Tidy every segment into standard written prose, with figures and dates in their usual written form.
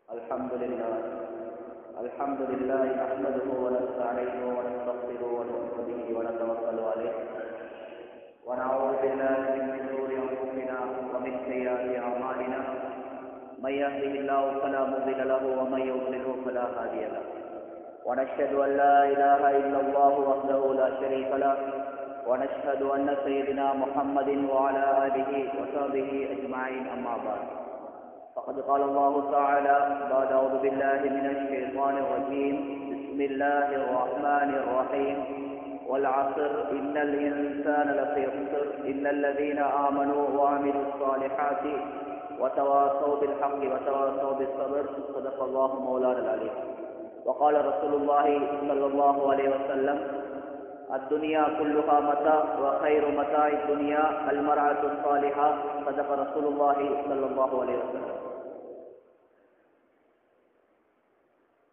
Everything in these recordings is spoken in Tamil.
الحمد لله نحمده ونستعينه ونستغفره ونؤمن به ونتوكل عليه ونعوذ بالله من شرور انفسنا ومن سيئات اعمالنا من يهده الله فلا مضل له ومن يضلل فلا هادي له ونشهد ان لا اله الا الله وحده لا شريك له ونشهد ان سيدنا محمد وعلى اله وصحبه اجمعين اما بعد فقد قال الله تعالى بعد أعوذ بالله من الشيطان الرجيم بسم الله الرحمن الرحيم والعصر إن الإنسان لفي خسر إلا الذين آمنوا وعملوا الصالحات وتواصوا بالحق وتواصوا بالصبر صدق الله مولانا العلي وقال رسول الله صلى الله عليه وسلم الدنيا كلها متاع وخير متاع الدنيا المرأة الصالحة صدق رسول الله صلى الله عليه وسلم.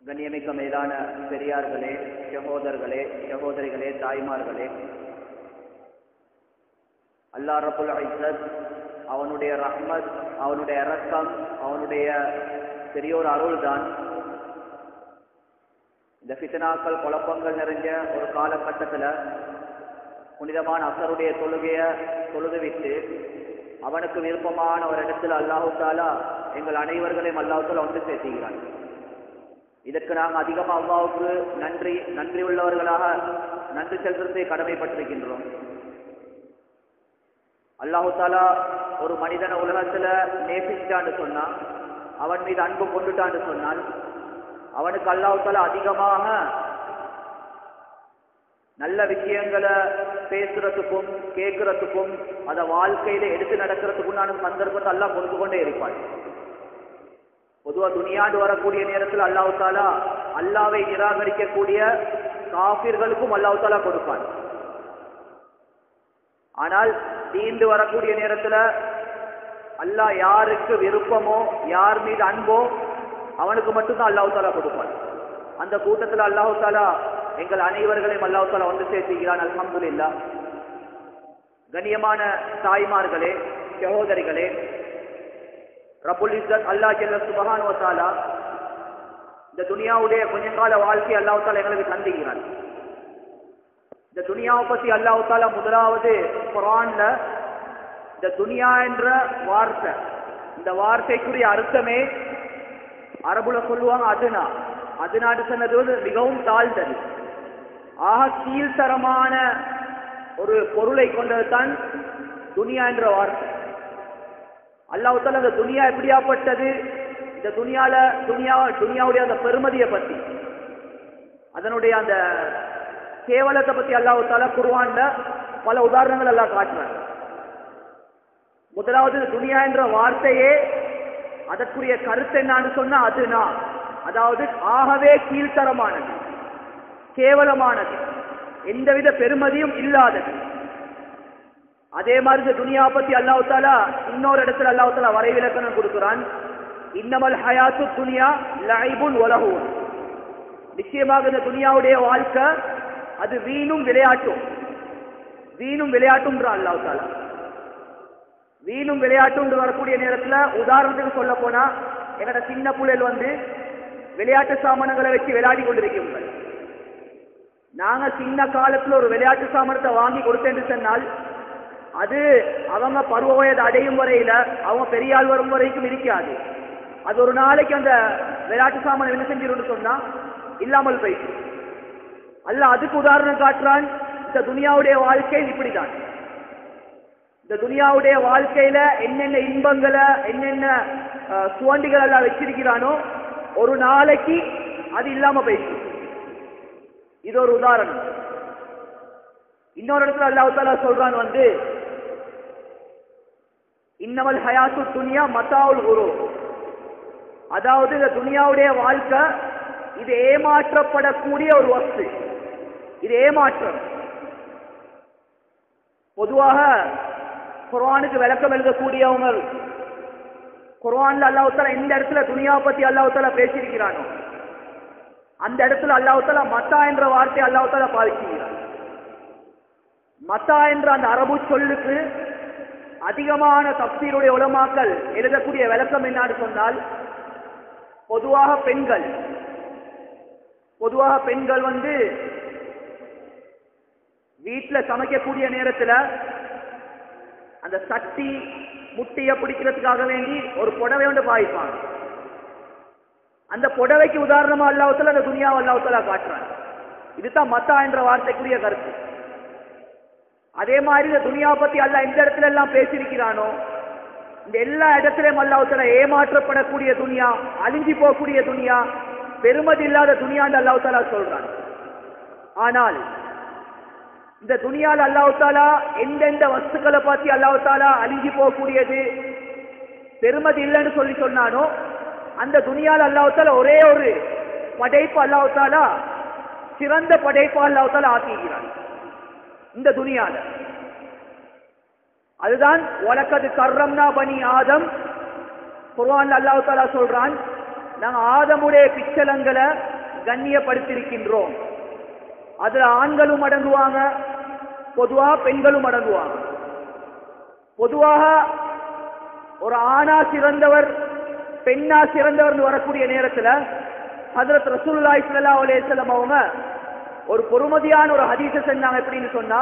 கண்ணியமிக்க மேலான பெரியார்களே, சகோதரர்களே, சகோதரிகளே, தாய்மார்களே, அல்லாஹ் ரப்புல் இஸ்ஸத் அவனுடைய ரஹ்மத், அவனுடைய இரக்கம், அவனுடைய பெரியோர் அருள்தான் இந்த ஃபித்னாக்கள் குழப்பங்கள் நிறைஞ்ச ஒரு காலகட்டத்தில் புனிதமான அசருடைய தொழுகையை தொழுதுவிட்டு அவனுக்கு விருப்பமான ஒரு இடத்துல அல்லாஹு தாலா எங்கள் அனைவர்களையும் அல்லாஹு தாலா ஒன்று சேர்த்துகிறான். இதற்கு நாங்கள் அதிகமாக அல்லாஹுக்கு நன்றி உள்ளவர்களாக நன்றி செலுத்துவதை கடமைப்பட்டிருக்கின்றோம். அல்லாஹு தாலா ஒரு மனிதனை உலகத்தில் நேசிச்சான்னு சொன்னால், அவன் மீது அன்பு கொண்டுட்டான்னு சொன்னால், அவனுக்கு அல்லாஹ் தஆலா அதிகமாக நல்ல விஷயங்களை பேசுறதுக்கும் கேட்கறதுக்கும் அதை வாழ்க்கையில எடுத்து நடக்கிறதுக்குண்டான சந்தர்ப்பத்தை அல்லாஹ் கொடுத்து கொண்டே இருப்பான். பொதுவாக துனியாண்டு வரக்கூடிய நேரத்தில் அல்லாஹ் தஆலா அல்லாஹ்வை நிராகரிக்கக்கூடிய காஃபிர்களுக்கும் அல்லாஹ் தஆலா கொடுப்பான். ஆனால் தீண்டு வரக்கூடிய நேரத்தில் அல்லாஹ் யாருக்கு விருப்பமோ யார் மீது அன்போ அவனுக்கு மட்டும்தான் அல்லாஹ் தஆலா கொடுப்பான். அந்த கூட்டத்தில் அல்லாஹ் தஆலா எங்கள் அனைவர்களையும் அல்லாஹ் தஆலா வந்து சேர்த்துகிறான். அல்ஹம்துலில்லாஹ். கண்ணியமான தாய்மார்களே, சகோதரிகளே, ரப்புல் இஸ்ஸத் அல்லாஹ் ஜல்ல சுப்ஹானஹு வ தஆலா இந்த துனியாவுடைய கொஞ்ச கால வாழ்க்கை அல்லாஹ் தஆலா எங்களுக்கு தந்திக்கிறான். இந்த துனியாவை பற்றி அல்லாஹ் தஆலா முதலாவது குர்ஆன்ல இந்த துனியா என்ற வார்த்தை, இந்த வார்த்தைக்குரிய அர்த்தமே அரபுல சொல்லுவாங்க அதுநாடு சொன்னது மிகவும் தாழ்ந்தது, ஆக கீழ்த்தரமான ஒரு பொருளை கொண்டது தான் துனியா என்ற வார்த்தை. அல்லாஹ் தஆலா அந்த துனியா எப்படியாப்பட்டது, இந்த துனியாவுடைய அந்த பெருமதியை பற்றி, அதனுடைய அந்த கேவலத்தை பற்றி அல்லாஹ் தஆலா குர்ஆன்ல பல உதாரணங்கள் எல்லாம் காட்டுறாங்க. முதலாவது துனியா என்ற வார்த்தையே அதற்குரிய கருத்து என்னான்னு சொன்னா அதாவது ஆகவே கீழ்த்தரமானது, கேவலமானது, எந்தவித பெருமதியும் இல்லாதது. அதே மாதிரி இந்த துனியா பத்தி அல்லாஹ் தஆலா இன்னொரு இடத்துல அல்லாஹ் தஆலா வரைவிலக்கணம் கொடுக்கிறான். இன்னமல் ஹயாத்து துனியா லஐபுன் வ லஹுன். நிச்சயமாக இந்த துனியாவுடைய வாழ்க்கை அது வீணும் விளையாட்டும்ன்றான் அல்லாஹ் தஆலா. வீணும் விளையாட்டு வரக்கூடிய நேரத்தில் உதாரணத்துக்கு சொல்ல போனா, என்னோட சின்ன பிள்ளைகள் விளையாட்டு சாமானங்களை வச்சு விளையாடி கொண்டிருக்கிறோம். நாங்க சின்ன காலத்துல ஒரு விளையாட்டு சாமானத்தை வாங்கி கொடுத்தேன்னு சொன்னால், அது அவங்க பருவ வயது அடையும் வரையில, அவங்க பெரிய ஆள் வரும் வரைக்கும் இருக்காது. அது ஒரு நாளைக்கு அந்த விளையாட்டு சாமான் என்ன செஞ்சிருன்னு சொன்னா இல்லாமல் போயிட்டு. அல்லாஹ் அதுக்கு உதாரணம் காட்டுறான். இந்த துனியாவுடைய வாழ்க்கை இப்படிதான். இந்த துனியாவுடைய வாழ்க்கையில என்னென்ன இன்பங்களை, என்னென்ன சுவண்டிகள் எல்லாம் வச்சிருக்கிறானோ ஒரு நாளைக்கு அது இல்லாம போயிடுச்சு. இது ஒரு உதாரணம். இன்னொரு இடத்துல அல்லாஹ் தஆலா சொல்றான் இன்னமல் ஹயாத்து துனியா மத்தாவுல் குரூர். அதாவது இந்த துனியாவுடைய வாழ்க்கை இது ஏமாற்றப்படக்கூடிய ஒரு வஸ்து, இது ஏமாற்றம். பொதுவாக குர்ஆனுக்கு விளக்கம் எழுதக்கூடியவங்க குர்ஆன்ல அல்லாஹ் தஆலா இந்த இடத்துல துனியா பத்தி அல்லாஹ் தஆலா பேசியிருக்கிறானோ அந்த இடத்துல அல்லாஹ் தஆலா மத்தா என்ற வார்த்தையை அல்லாஹ் தஆலா பாவிக்கிறான். மத்தா என்ற அந்த அரபு சொல்லுக்கு அதிகமான தஃசீருடைய உலமாக்கள் எழுதக்கூடிய விளக்கம் என்னன்னு சொன்னால், பொதுவாக பெண்கள் வந்து வீட்டில் சமைக்கக்கூடிய நேரத்தில் அந்த சட்டி முட்டியை பிடிக்கிறதுக்காக வேண்டி ஒரு புடவை ஒன்று பாய்ப்பாங்க. அந்த புடவைக்கு உதாரணமா அல்லாஹ்வுத்தாலா அந்த துனியாவை அல்லாஹ்வுத்தாலா காட்டுறாங்க. இதுதான் மத்தா என்ற வார்த்தைக்குரிய கருத்து. அதே மாதிரி இந்த துனியாவை பத்தி அல்லாஹ் எந்த இடத்துல எல்லாம் பேசியிருக்கிறானோ இந்த எல்லா இடத்திலையும் அல்லாஹ்வுத்தாலா ஏமாற்றப்படக்கூடிய துனியா, அழிஞ்சி போகக்கூடிய துனியா, பெருமதி இல்லாத துனியான்னு அல்லாஹ்வுத்தாலா சொல்றான். ஆனால் இந்த துனியால அல்லாஹ்வுத்தாலா எந்தெந்த வஸ்துக்களை பத்தி அல்லாஹ்வுத்தாலா அழிஞ்சி போகக்கூடியது, பெருமதி இல்லைன்னு சொல்லி சொன்னானோ அந்த துனியால அல்லாஹ்வுத்தாலா ஒரே ஒரு படைப்பு அல்லாஹ்வுத்தாலா சிறந்த படைப்பு அல்லாஹ்வுத்தாலா ஆக்கிக்கிறான் இந்த துனியால. அதுதான் வலக்கது கர்ரம்னா பனி ஆதம். குர்ஆன்ல அல்லாஹ்வுத்தாலா சொல்றான், நாங்க ஆதமுடைய பிச்சலங்களை கண்ணியப்படுத்தியிருக்கின்றோம். அதுல ஆண்களும் அடங்குவாங்க, பொதுவாக பெண்களும் அடங்குவாங்க. பொதுவாக ஒரு ஆணா சிறந்தவர் பெண்ணா சிறந்தவர் வரக்கூடிய நேரத்தில் ஹஜ்ரத் ரசூலுல்லாஹி ஸல்லல்லாஹு அலைஹி வஸல்லம் அவங்க ஒரு பொறுமதியான ஒரு ஹதீஸை சொன்னாங்க. எப்படின்னு சொன்னா,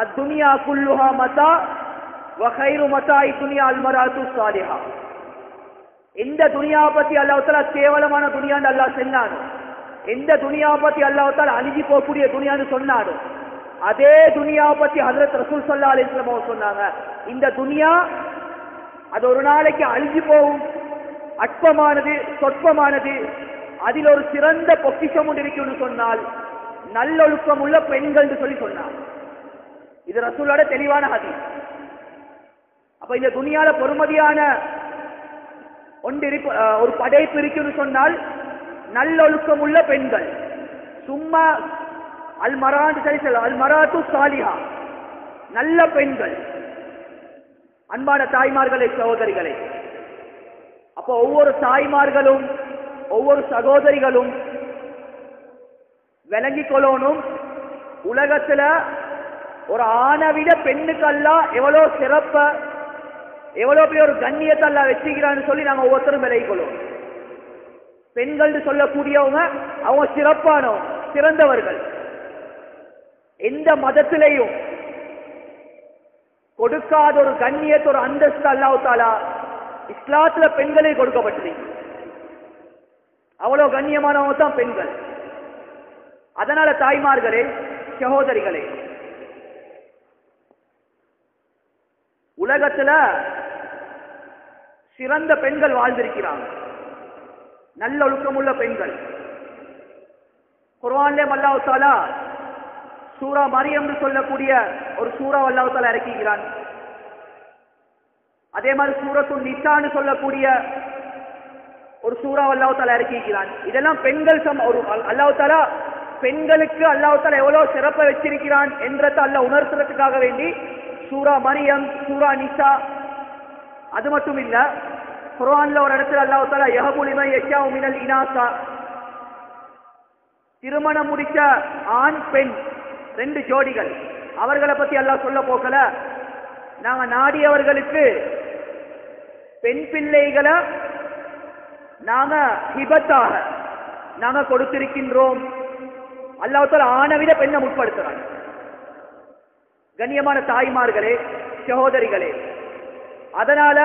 அத்துனியா குல்லுஹா மதா வ கைரு மதாஇ துனியா அல் மராத்து ஸாலிஹா. எந்த துனியாவை பத்தி அல்லாஹ் தஆலா கேவலமான துனியான்னு அல்லாஹ் சொன்னானோ, எந்த துனியாவை பத்தி அல்லாஹ் தஆலா அழிஞ்சி போகக்கூடிய துனியான்னு சொன்னானோ, அதே துனியாவை பத்தி ஹஜ்ரத் ரசூல் ஸல்லல்லாஹு அலைஹி வஸல்லம் அவங்க சொன்னாங்க, இந்த துனியா அது ஒரு நாளைக்கு அழிஞ்சு போகும், அற்பமானது, சொற்பமானது, அதில் ஒரு சிறந்த பொக்கிஷம் ஒன்று இருக்குன்னு சொன்னால் நல்லொழுக்கம் உள்ள பெண்கள் சொல்லி சொன்னார். இது ரசூலோட தெளிவான ஹதீஸ். அப்ப இந்த துனியால பொறுமதியான ஒரு படைப்பு இருக்குன்னு சொன்னால் நல்லொழுக்கம் உள்ள பெண்கள். சும்மா அல் மரான்னு சரி சொல்ல, அல் மராத்து சாலிஹா, நல்ல பெண்கள். அன்பான தாய்மார்களே, சகோதரிகளே, அப்போ ஒவ்வொரு தாய்மார்களும் ஒவ்வொரு சகோதரிகளும் விளங்கிக் கொள்ளணும், உலகத்துல ஒரு ஆணை விட பெண்ணுக்கு அல்லாஹ் எவ்வளோ சிறப்ப, எவ்வளோ பெரிய ஒரு கண்ணியத்தை அல்லாஹ் வச்சுக்கிறான்னு சொல்லி நாங்கள் ஒவ்வொருத்தரும் விளங்கிக் கொள்ளும். பெண்கள் சொல்லக்கூடியவங்க அவங்க சிறப்பானவங்க, சிறந்தவர்கள். எந்த மதத்திலையும் கொடுக்காத ஒரு கண்ணியத்தை, ஒரு அந்தஸ்து அல்லாஹ் தஆலா இஸ்லாத்துல பெண்களே கொடுக்கப்பட்டிருக்கு. அவ்வளவு கண்ணியமானவங்க தான் பெண்கள். அதனால தாய்மார்களே, சகோதரிகளே, உலகத்துல சிறந்த பெண்கள் வாழ்ந்திருக்கிறாங்க, நல்ல ஒழுக்கமுள்ள பெண்கள். குர்ஆன்லே அல்லாஹ் தஆலா சூரா மரியம் சொல்லக்கூடிய ஒரு சூரா அல்லாஹ் தஆலா இறக்கிக்கிறான். அதே மாதிரி சூரத்து நிசான்னு சொல்லக்கூடிய ஒரு சூரா அல்லாஹ் தஆலா இறக்கிக்கிறான். இதெல்லாம் பெண்கள் ஒரு அல்லாஹ் தஆலா பெண்களுக்கு அல்லாஹ் தஆலா எவ்வளவு சிறப்பை வச்சிருக்கிறான் என்றதை அல்லாஹ் உணர்த்துறதுக்காக வேண்டி சூரா மரியம், சூரா நிசா. அது மட்டும் இல்ல, குர்ஆன்ல ஒரு இடத்துல அல்லாஹ் தஆலா யஹபு லிமன் யஷாஉ மினல் இனாஸா, திருமணம் முடிச்ச ஆண் பெண் ரெண்டு ஜோடிகள், அவர்களை பத்தி அல்லாஹ் சொல்ல போக்கல, நாங்க நாடியவர்களுக்கு பெண் பிள்ளைகளை நாங்க ஹிபத்தாக நாங்க கொடுத்திருக்கின்றோம். அல்லாஹ் தஆலா ஆணை விட பெண்ணை முற்படுத்துறாங்க. கண்ணியமான தாய்மார்களே, சகோதரிகளே, அதனால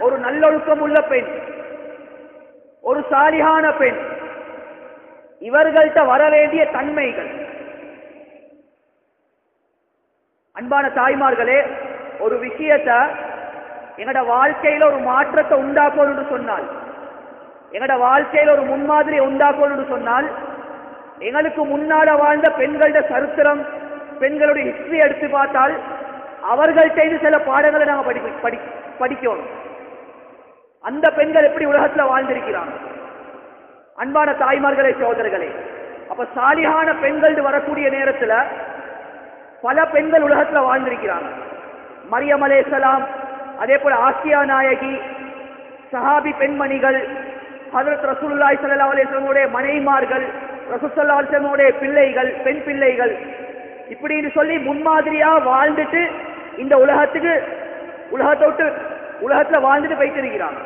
ஒரு நல்லொழுக்கம் உள்ள பெண், ஒரு சாலிஹான பெண், இவர்கள்ட்ட வர வேண்டிய தன்மைகள். அன்பான தாய்மார்களே, ஒரு விஷயத்தை எங்கட வாழ்க்கையில ஒரு மாற்றத்தை உண்டாக்கணும்னு சொன்னால், எங்கட வாழ்க்கையில ஒரு முன்மாதிரி உண்டாக்கணும்னு சொன்னால், எங்களுக்கு முன்னால வாழ்ந்த பெண்களோட சரித்திரம், பெண்களுடைய ஹிஸ்டரி எடுத்து பார்த்தால் அவர்கள்ட்ட சில பாடங்களை நாங்கள் படிக்கணும். அந்த பெண்கள் எப்படி உலகத்தில் வாழ்ந்திருக்கிறாங்க. அன்பான தாய்மார்களே, சகோதரர்களே, அப்ப சாலிஹான பெண்கள் வரக்கூடிய நேரத்தில் பல பெண்கள் உலகத்தில் வாழ்ந்திருக்கிறாங்க. மரியம் அலைஹிஸ்ஸலாம், அதே போல ஆசியா நாயகி, சஹாபி பெண்மணிகள், ஹஜ்ரத் ரசூலுல்லாஹி ஸல்லல்லாஹு அலைஹி வஸல்லம் மனைவிமார்கள், ரசூல் ஸல்லல்லாஹு அலைஹி வஸல்லம் பிள்ளைகள், பெண் பிள்ளைகள், இப்படின்னு சொல்லி முன்மாதிரியா வாழ்ந்துட்டு இந்த உலகத்துல வாழ்ந்துட்டு வைத்திருக்கிறாங்க.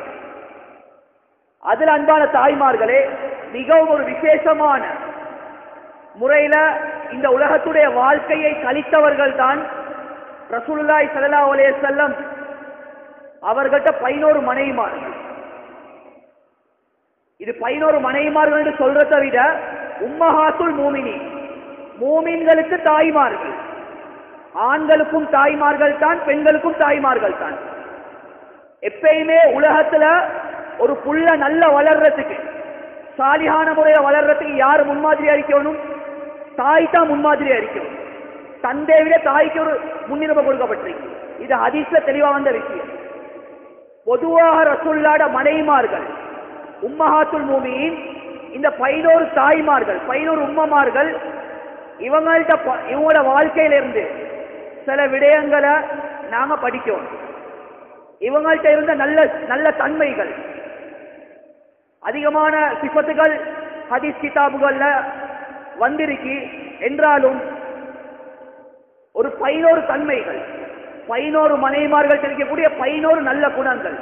அதில் அன்பான தாய்மார்களே, மிகவும் ஒரு விசேஷமான முறையில இந்த உலகத்துடைய வாழ்க்கையை கழித்தவர்கள் தான் ரசூலுல்லாஹி ஸல்லல்லாஹு அலைஹி வஸல்லம் அவர்கள்ட்ட 11 மனைவிமார்கள். இது 11 மனைவிமார்கள் என்று சொல்றதை விட உம்மஹாத்துல் மூமினீன், மூமின்களுக்கு தாய்மார்கள், ஆண்களுக்கும் தாய்மார்கள் தான், பெண்களுக்கும் தாய்மார்கள் தான். எப்பயுமே உலகத்துல ஒரு புள்ள நல்ல வளர்றதுக்கு, சாலிஹான முறையில வளர்றதுக்கு யாரு முன்மாதிரியா இருக்கணும்? தாய் தான் முன்மாதிரியா இருக்கணும். தந்தை விட தாய்க்கு ஒரு முன்னுரிமை கொடுக்கப்பட்டிருக்கு. இது ஹதீஸ்ல தெளிவா வந்த விஷயம். பொதுவாக ரசூலுல்லாஹ்வுடைய மனைவிமார்கள் உம்மஹாத்துல் மூமினீன், இந்த 11 தாய்மார்கள், 11 உம்மமார்கள், இவங்களோட வாழ்க்கையிலிருந்து சில விடயங்களை நாம படிக்கணும். இவங்கள்ட்ட இருந்த நல்ல நல்ல தன்மைகள், அதிகமான சிஃபத்துகள் ஹதீஸ் கிதாபுகள்ல வந்திருக்கு என்றாலும் ஒரு 11 தன்மைகள், 11 மனைவிமார்கள் கிடைக்கக்கூடிய 11 நல்ல குணங்கள்,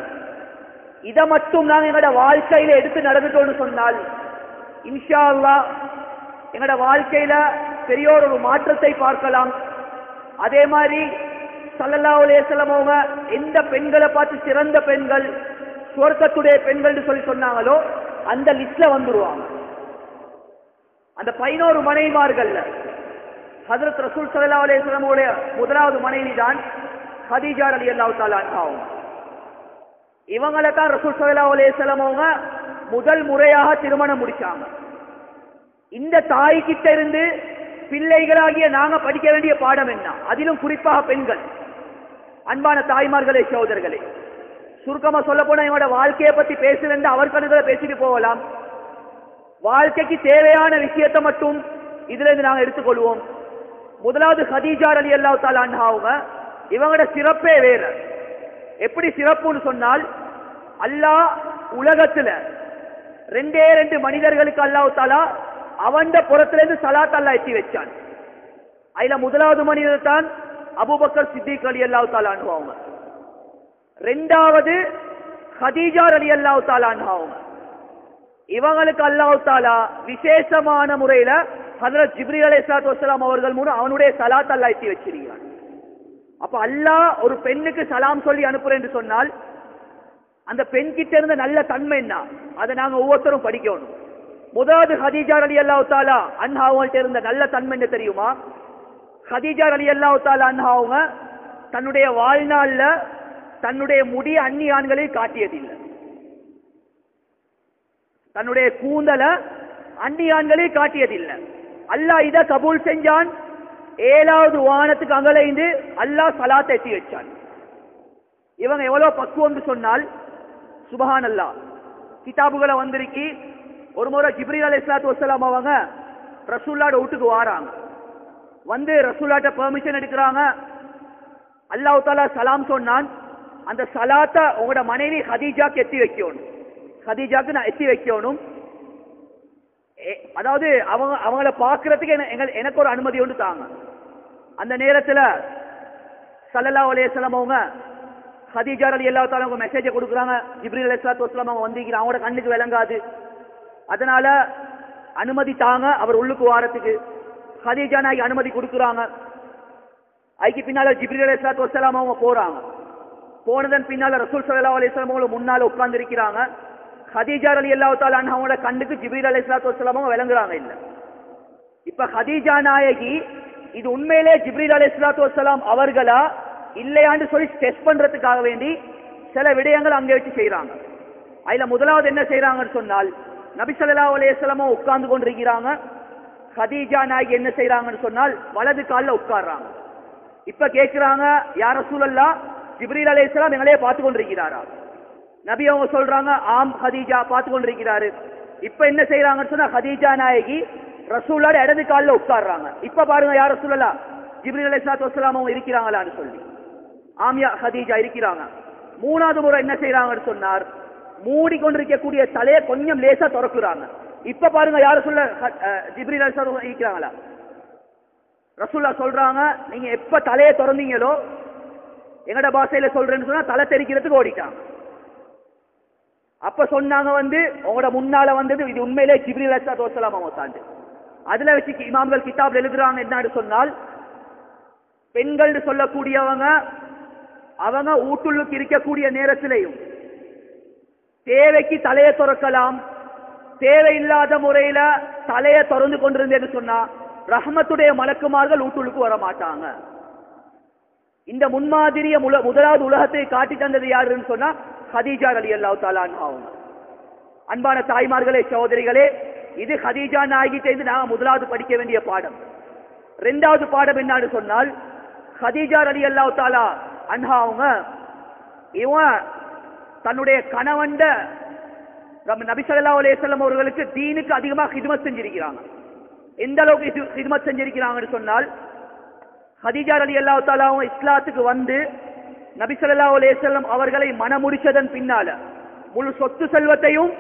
இதை மட்டும் நாங்கள் எங்களோட வாழ்க்கையில எடுத்து நடந்துட்டோம்னு சொன்னால் இன்ஷா அல்லாஹ் எங்களோட வாழ்க்கையில பெரிய ஒரு மாற்றத்தை பார்க்கலாம். அதே மாதிரி ஸல்லல்லாஹு அலைஹி வஸல்லம் அவங்க எந்த பெண்களை பார்த்து சிறந்த பெண்கள், சுவர்க்கத்துடைய பெண்கள் சொல்லி சொன்னாங்களோ அந்த லிஸ்ட்ல வந்துருவாங்க. அந்த 11 மனைவிமார்கள்ல ஹஜ்ரத் ரசூல் ஸல்லல்லாஹு அலைஹி வஸல்லம் உடைய முதலாவது மனைவி தான் ஹதீஜா ரலியல்லாஹு தஆலா அன்ஹா. இவங்களை தான் ரசூல் ஸல்லல்லாஹு அலைஹி வஸல்லம் அவங்க முதல் முறையாக திருமணம் முடிச்சாங்க. இந்த தாய் கிட்ட இருந்து பிள்ளைகளாகிய நாங்க படிக்க வேண்டிய பாடம் என்ன? அதிலும் குறிப்பாக பெண்கள். அன்பான தாய்மார்களே, சகோதரர்களே, சுருக்கமா சொல்ல போனா இவனோட வாழ்க்கையை பத்தி பேசுறேன் அவர் கணக்குல பேசிட்டு போகலாம். வாழ்க்கைக்கு தேவையான விஷயத்தை மட்டும் இதுல இருந்து நாங்க எடுத்துக்கொள்வோம். முதலாவது ஹதீஜா ரலியல்லாஹு தஆலா அன்ஹா அவங்க, இவங்களோட சிறப்பே வேற. எப்படி சிறப்புன்னு சொன்னால், அல்லாஹ் உலகத்துல 2 மனிதர்களுக்கு அல்லாஹ் தஆலா அவன் புறத்திலிருந்து சலாத் அல்லாஹ் எத்தி வச்சான். அதுல முதலாவது மனிதர் தான் அபூபக்கர் சித்திக் ரலியல்லாஹு தஆலா அன்ஹு அவங்க. இரண்டாவது ஹதீஜா ரலியல்லாஹு தஆலா அன்ஹா அவங்க. இவங்களுக்கு அல்லாஹ் தஆலா விசேஷமான முறையில ஹஜ்ரத் ஜிப்ரீல் அலைஹிஸ்ஸலாத்து வஸ்ஸலாம் அவர்கள் மூலம் அவனுடைய சலாத் அல்லாஹ் எத்தி வச்சிருக்கிறான். அப்ப அல்லாஹ் ஒரு பெண்ணுக்கு சலாம் சொல்லி அனுப்புறேன் என்று சொன்னால் அந்த பெண் கிட்ட இருந்த நல்ல தன்மை என்ன, அதை நாங்க ஒவ்வொருத்தரும் படிக்கணும். முதலாவது ஹதீஜா ரலியல்லாஹு தஆலா அன்ஹா அவங்கள்ட்ட இருந்த நல்ல தன்மை என்ன தெரியுமா? ஹதீஜா ரலியல்லாஹு தஆலா அன்ஹா அவங்க தன்னுடைய வாழ்நாள்ல தன்னுடைய முடி அந்நிய ஆண்களில் காட்டியதில்லை. தன்னுடைய கூந்தல அந்நிய ஆண்களில் காட்டியதில்லை. அல்லாஹ் இதை கபூல் செஞ்சான். 7வது வானத்துக்கு அங்கலைந்து அல்லாஹ் சலாத்தை எத்தி வச்சான். இவங்க எவ்வளவு பக்குவம் சொன்னால் சுபஹானல்லாஹ். கிதாபுகளை வந்திருக்கி ஒரு முறை ஜிப்ரீல் அலைஹிஸ்ஸலாத்து வஸ்ஸலாம் அவங்க ரசூலுல்லாஹ்வோட வீட்டுக்கு வாராங்க. வந்து ரசூலுல்லாஹ்ட்ட பெர்மிஷன் எடுக்கிறாங்க. அல்லாஹ் தஆலா சலாம் சொன்னான், அந்த சலாத்தை உங்களோட மனைவி ஹதீஜாக்கு எத்தி வைக்கணும், ஹதீஜாக்கு நான் எத்தி வைக்கணும். அதாவது அவங்கள பார்க்கறதுக்கு எனக்கு ஒரு அனுமதி ஒன்று தாங்க. அந்த நேரத்தில் ஸல்லல்லாஹு அலைஹி வஸல்லம் அவங்க ஹதீஜா ரலியல்லாஹு தஆலா அவங்க மெசேஜை கொடுக்குறாங்க. ஜிப்ரீல் அலைஹிஸ்ஸலாத்து வஸ்ஸலாம் அவங்க வந்திருக்கிறாங்க, அவங்களோட கண்ணுக்கு விளங்காது, அதனால அனுமதி தாங்க அவர் உள்ளுக்கு வாரத்துக்கு. ஹதீஜா நாயகி அனுமதி கொடுக்குறாங்க. அதுக்கு பின்னால ஜிப்ரீல் அலைஹிஸ்ஸலாத்து வஸ்ஸலாம் அவங்க போறாங்க. போனதன் பின்னால ரசூல் ஸல்லல்லாஹு அலைஹி வஸல்லம் அவங்க முன்னால உட்கார்ந்து இருக்கிறாங்க. ஹதீஜா ரலியல்லாஹு தஆலா அன்ஹாவோட கண்ணுக்கு ஜிப்ரீல் அலைஹிஸ்ஸலாத்து வஸ்ஸலாம் அவங்க விளங்குறாங்க இல்ல. இப்ப ஹதீஜா நாயகி இது உண்மையிலே ஜிப்ரீல் அலைஹிஸ்ஸலாத்து வஸ்ஸலாம் அவர்களா இல்லையான்னு சொல்லி டெஸ்ட் பண்றதுக்காக வேண்டி சில விடயங்கள் அங்கே வச்சு செய்யறாங்க. அதுல முதலாவது என்ன செய்யறாங்கன்னு சொன்னால், நபி ஸல்லல்லாஹு அலைஹி வஸல்லம் உட்கார்ந்து கொண்டிருக்கிறாங்க. ஹதீஜா நாயகி என்ன செய்யறாங்கன்னு சொன்னால் வலது காலில் உட்கார்றாங்க. இப்ப கேட்கிறாங்க, யா ரசூலல்லாஹ், ஜிப்ரீல் அலைஹிஸ்ஸலாம் எங்களையே பார்த்து கொண்டிருக்கிறாரா? நபி அவங்க சொல்றாங்க, ஆம் ஹதீஜா பார்த்து கொண்டிருக்கிறாரு. இப்ப என்ன செய்யறாங்கன்னு சொன்னா ஹதீஜா நாயகி ரசூலோட இடது காலில் உட்கார்றாங்க. இப்ப பாருங்க, யா ரசூலல்லாஹ், ஜிப்ரீல் அலைஹிஸ்ஸலாத்து வஸ்ஸலாம் அவங்க இருக்கிறாங்களான்னு சொல்லி. ஆமியா ஹதீஜா இருக்கிறாங்க. மூணாவது முறை என்ன செய்யறாங்கன்னு சொன்னார், மூடிக்கொண்டிருக்கக்கூடிய தலையை கொஞ்சம் லேசா திறக்குறாங்க. இப்ப பாருங்க, யார சொல்ல ஜிப்ரீல் அலைஹிஸ்ஸலாம் இருக்கிறாங்களா? ரசூல்லா சொல்றாங்க, நீங்க எப்ப தலையை திறந்தீங்களோ, எங்கட பாஷையில சொல்றேன்னு சொன்னா தலை தெரிக்கிறதுக்கு ஓடிட்டாங்க. அப்ப சொன்னாங்க உங்களோட முன்னால வந்தது இது உண்மையிலே ஜிப்ரீல் அலைஹிஸ்ஸலாத்து வஸ்ஸலாம் மௌத்தாண்டு. அதுல வச்சு இமாம்கள் கிதாப்ல எழுதுறாங்க என்னன்னு சொன்னால், பெண்கள் சொல்லக்கூடியவங்க அவங்க ஊட்டுள்ளுக்கு இருக்கக்கூடிய நேரத்திலையும் தேவைக்கு தலையை திறக்கலாம், தேவையில்லாத முறையில தலையை திறந்து கொண்டிருந்தேன்னு சொன்னா ரஹ்மத்துடைய மலக்குமார்கள் ஊட்டுள்ளுக்கு வர மாட்டாங்க. இந்த முன்மாதிரிய முதலாவது உலகத்தை காட்டி தந்தது யாருன்னு சொன்னா ஹதீஜா ரலியல்லாஹு தஆலா அன்ஹா. அன்பான தாய்மார்களே, சகோதரிகளே, இது ஹதீஜா நாயகிட்ட நாங்க முதலாவது படிக்க வேண்டிய பாடம். இரண்டாவது பாடம் என்னன்னு சொன்னால், ஹதீஜா ரலியல்லாஹு தஆலா அன்ஹா இவன் தன்னுடைய கணவன்ட நபி ஸல்லல்லாஹு அலைஹி வஸல்லம் அவர்களுக்கு தீனுக்கு அதிகமாக ஹித்மத் செஞ்சிருக்கிறாங்க. எந்த அளவுக்கு ஹித்மத் செஞ்சிருக்கிறாங்கன்னு சொன்னால், ஹதீஜா ரலியல்லாஹு தஆலா இஸ்லாத்துக்கு நபி ஸல்லல்லாஹு அலைஹி வஸல்லம் அவர்களை மணமுடிச்சதன் பின்னால முழு சொத்து செல்வத்தையும்